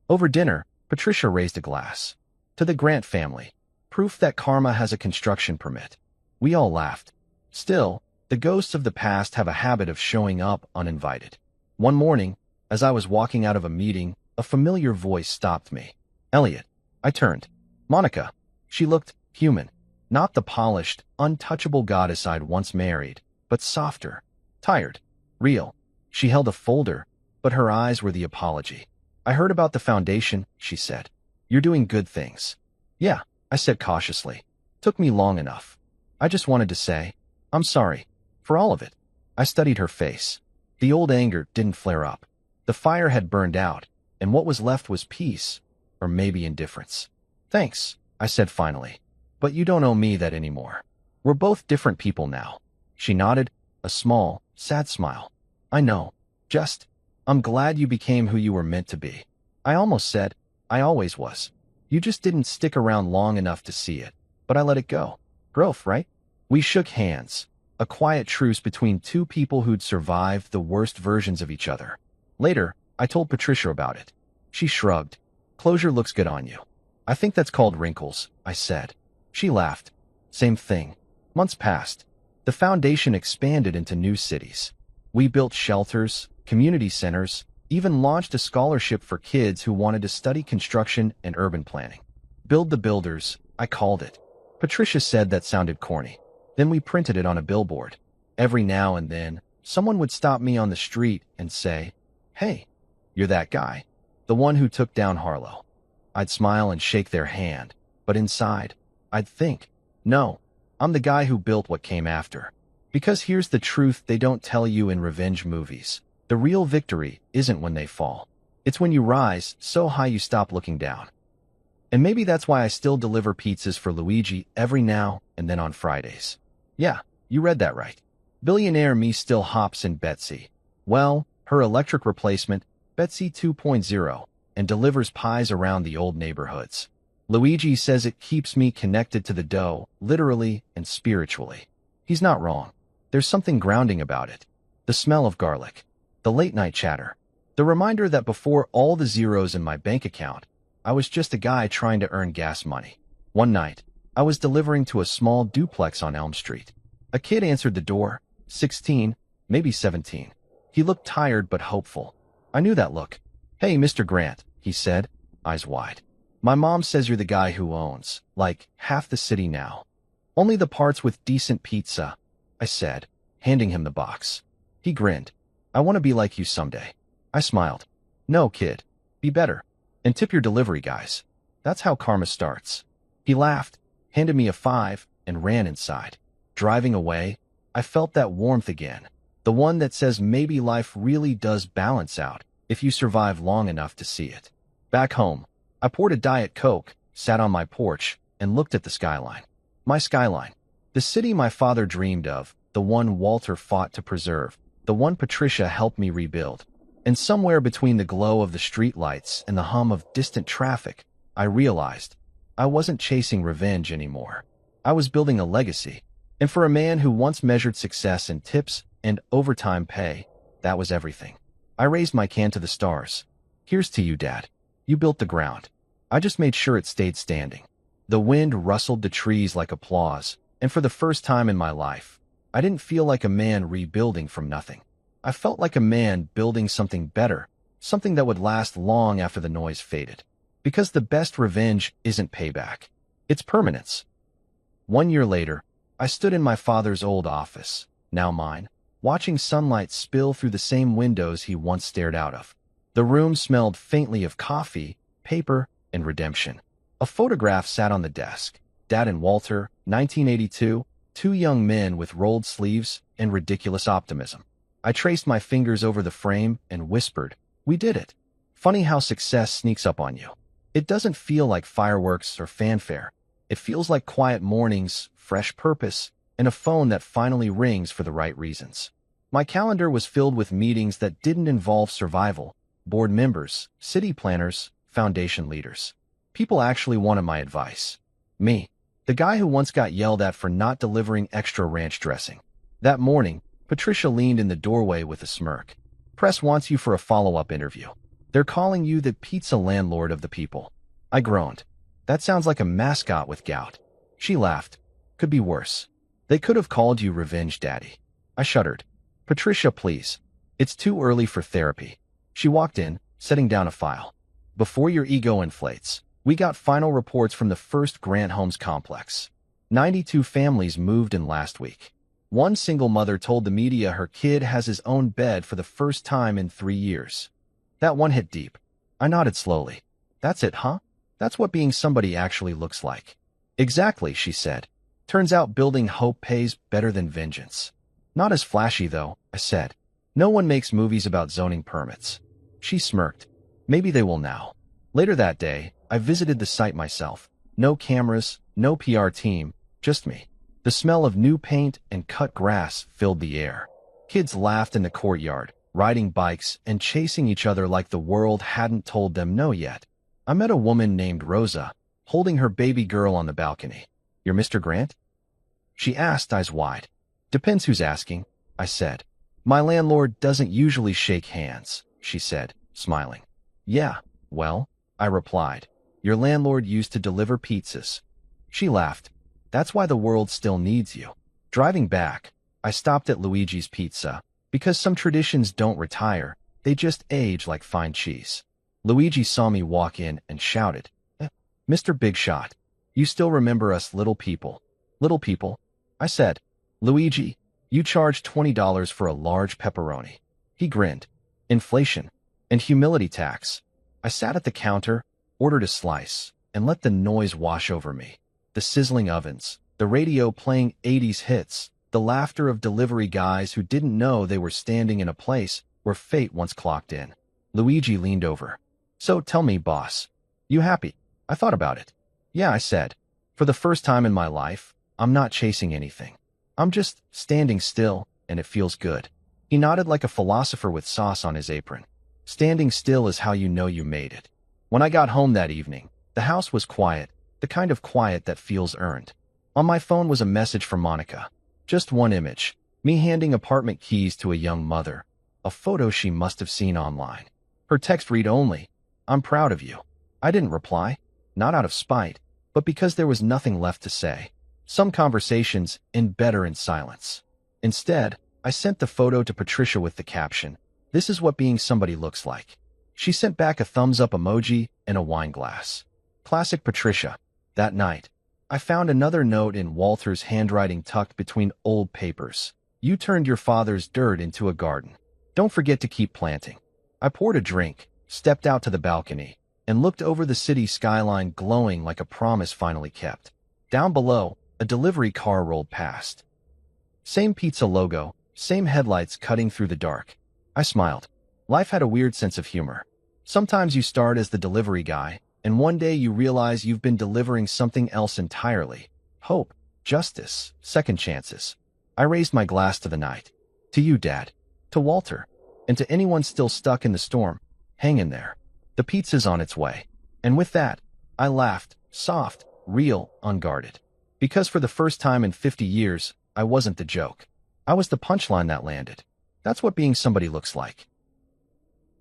Over dinner, Patricia raised a glass. "To the Grant family. Proof that karma has a construction permit." We all laughed. Still, the ghosts of the past have a habit of showing up uninvited. One morning, as I was walking out of a meeting, a familiar voice stopped me. "Elliot." I turned. "Monica." She looked human. Not the polished, untouchable goddess I'd once married, but softer, tired, real. She held a folder, but her eyes were the apology. I heard about the foundation, she said. You're doing good things. Yeah, I said cautiously. Took me long enough. I just wanted to say, I'm sorry. For all of it. I studied her face. The old anger didn't flare up. The fire had burned out, and what was left was peace, or maybe indifference. Thanks, I said finally. But you don't owe me that anymore. We're both different people now. She nodded, a small, sad smile. I know. I'm glad you became who you were meant to be. I almost said, I always was. You just didn't stick around long enough to see it. But I let it go. Growth, right? We shook hands. A quiet truce between two people who'd survived the worst versions of each other. Later, I told Patricia about it. She shrugged. Closure looks good on you. I think that's called wrinkles, I said. She laughed. Same thing. Months passed. The foundation expanded into new cities. We built shelters, community centers, even launched a scholarship for kids who wanted to study construction and urban planning. Build the builders, I called it. Patricia said that sounded corny. Then we printed it on a billboard. Every now and then, someone would stop me on the street and say, Hey, you're that guy, the one who took down Harlow. I'd smile and shake their hand, but inside, I'd think, no, I'm the guy who built what came after. Because here's the truth they don't tell you in revenge movies. The real victory isn't when they fall. It's when you rise so high you stop looking down. And maybe that's why I still deliver pizzas for Luigi every now and then on Fridays. Yeah, you read that right. Billionaire me still hops in Betsy. Well, her electric replacement, Betsy 2.0, and delivers pies around the old neighborhoods. Luigi says it keeps me connected to the dough, literally and spiritually. He's not wrong. There's something grounding about it. The smell of garlic. The late-night chatter. The reminder that before all the zeros in my bank account, I was just a guy trying to earn gas money. One night, I was delivering to a small duplex on Elm Street. A kid answered the door, 16, maybe 17. He looked tired but hopeful. I knew that look. Hey, Mr. Grant, he said, eyes wide. My mom says you're the guy who owns, like, half the city now. Only the parts with decent pizza, I said, handing him the box. He grinned. I want to be like you someday. I smiled. No, kid. Be better. And tip your delivery guys. That's how karma starts. He laughed, handed me a $5, and ran inside. Driving away, I felt that warmth again. The one that says maybe life really does balance out if you survive long enough to see it. Back home, I poured a Diet Coke, sat on my porch, and looked at the skyline. My skyline. The city my father dreamed of, the one Walter fought to preserve, the one Patricia helped me rebuild. And somewhere between the glow of the streetlights and the hum of distant traffic, I realized I wasn't chasing revenge anymore. I was building a legacy. And for a man who once measured success in tips and overtime pay, that was everything. I raised my can to the stars. Here's to you, Dad. You built the ground. I just made sure it stayed standing. The wind rustled the trees like applause, and for the first time in my life, I didn't feel like a man rebuilding from nothing. I felt like a man building something better, something that would last long after the noise faded. Because the best revenge isn't payback. It's permanence. 1 year later, I stood in my father's old office, now mine, watching sunlight spill through the same windows he once stared out of. The room smelled faintly of coffee, paper, and redemption. A photograph sat on the desk. Dad and Walter, 1982, two young men with rolled sleeves and ridiculous optimism. I traced my fingers over the frame and whispered, we did it. Funny how success sneaks up on you. It doesn't feel like fireworks or fanfare. It feels like quiet mornings, fresh purpose, and a phone that finally rings for the right reasons. My calendar was filled with meetings that didn't involve survival, board members, city planners, foundation leaders. People actually wanted my advice. Me, the guy who once got yelled at for not delivering extra ranch dressing. That morning, Patricia leaned in the doorway with a smirk. Press wants you for a follow-up interview. They're calling you the pizza landlord of the people. I groaned. That sounds like a mascot with gout. She laughed. Could be worse. They could have called you Revenge Daddy. I shuddered. Patricia, please. It's too early for therapy. She walked in, setting down a file. Before your ego inflates, we got final reports from the first Grant Homes complex. 92 families moved in last week. One single mother told the media her kid has his own bed for the first time in 3 years. That one hit deep. I nodded slowly. That's it, huh? That's what being somebody actually looks like. Exactly, she said. Turns out building hope pays better than vengeance. Not as flashy, though, I said. No one makes movies about zoning permits. She smirked. Maybe they will now. Later that day, I visited the site myself. No cameras, no PR team, just me. The smell of new paint and cut grass filled the air. Kids laughed in the courtyard, riding bikes and chasing each other like the world hadn't told them no yet. I met a woman named Rosa, holding her baby girl on the balcony. You're Mr. Grant? She asked, eyes wide. Depends who's asking, I said. My landlord doesn't usually shake hands, she said, smiling. Yeah, well, I replied. Your landlord used to deliver pizzas. She laughed. That's why the world still needs you. Driving back, I stopped at Luigi's Pizza, because some traditions don't retire, they just age like fine cheese. Luigi saw me walk in and shouted, Mr. Big Shot, you still remember us little people. Little people? I said, Luigi, you charge $20 for a large pepperoni. He grinned. Inflation and humility tax. I sat at the counter, ordered a slice, and let the noise wash over me. The sizzling ovens, the radio playing 80s hits, the laughter of delivery guys who didn't know they were standing in a place where fate once clocked in. Luigi leaned over. So tell me, boss, you happy? I thought about it. Yeah, I said. For the first time in my life, I'm not chasing anything. I'm just standing still, and it feels good. He nodded like a philosopher with sauce on his apron. Standing still is how you know you made it. When I got home that evening, the house was quiet, the kind of quiet that feels earned. On my phone was a message from Monica. Just one image, me handing apartment keys to a young mother, a photo she must have seen online. Her text read only, I'm proud of you. I didn't reply, not out of spite, but because there was nothing left to say. Some conversations end better in silence. Instead, I sent the photo to Patricia with the caption, This is what being somebody looks like. She sent back a thumbs-up emoji and a wine glass. Classic Patricia. That night, I found another note in Walter's handwriting tucked between old papers. You turned your father's dirt into a garden. Don't forget to keep planting. I poured a drink, stepped out to the balcony, and looked over the city skyline glowing like a promise finally kept. Down below, a delivery car rolled past. Same pizza logo, same headlights cutting through the dark. I smiled. Life had a weird sense of humor. Sometimes you start as the delivery guy, and one day you realize you've been delivering something else entirely. Hope, justice, second chances. I raised my glass to the night. To you, Dad. To Walter. And to anyone still stuck in the storm. Hang in there. The pizza's on its way. And with that, I laughed, soft, real, unguarded. Because for the first time in 50 years, I wasn't the joke. I was the punchline that landed. That's what being somebody looks like.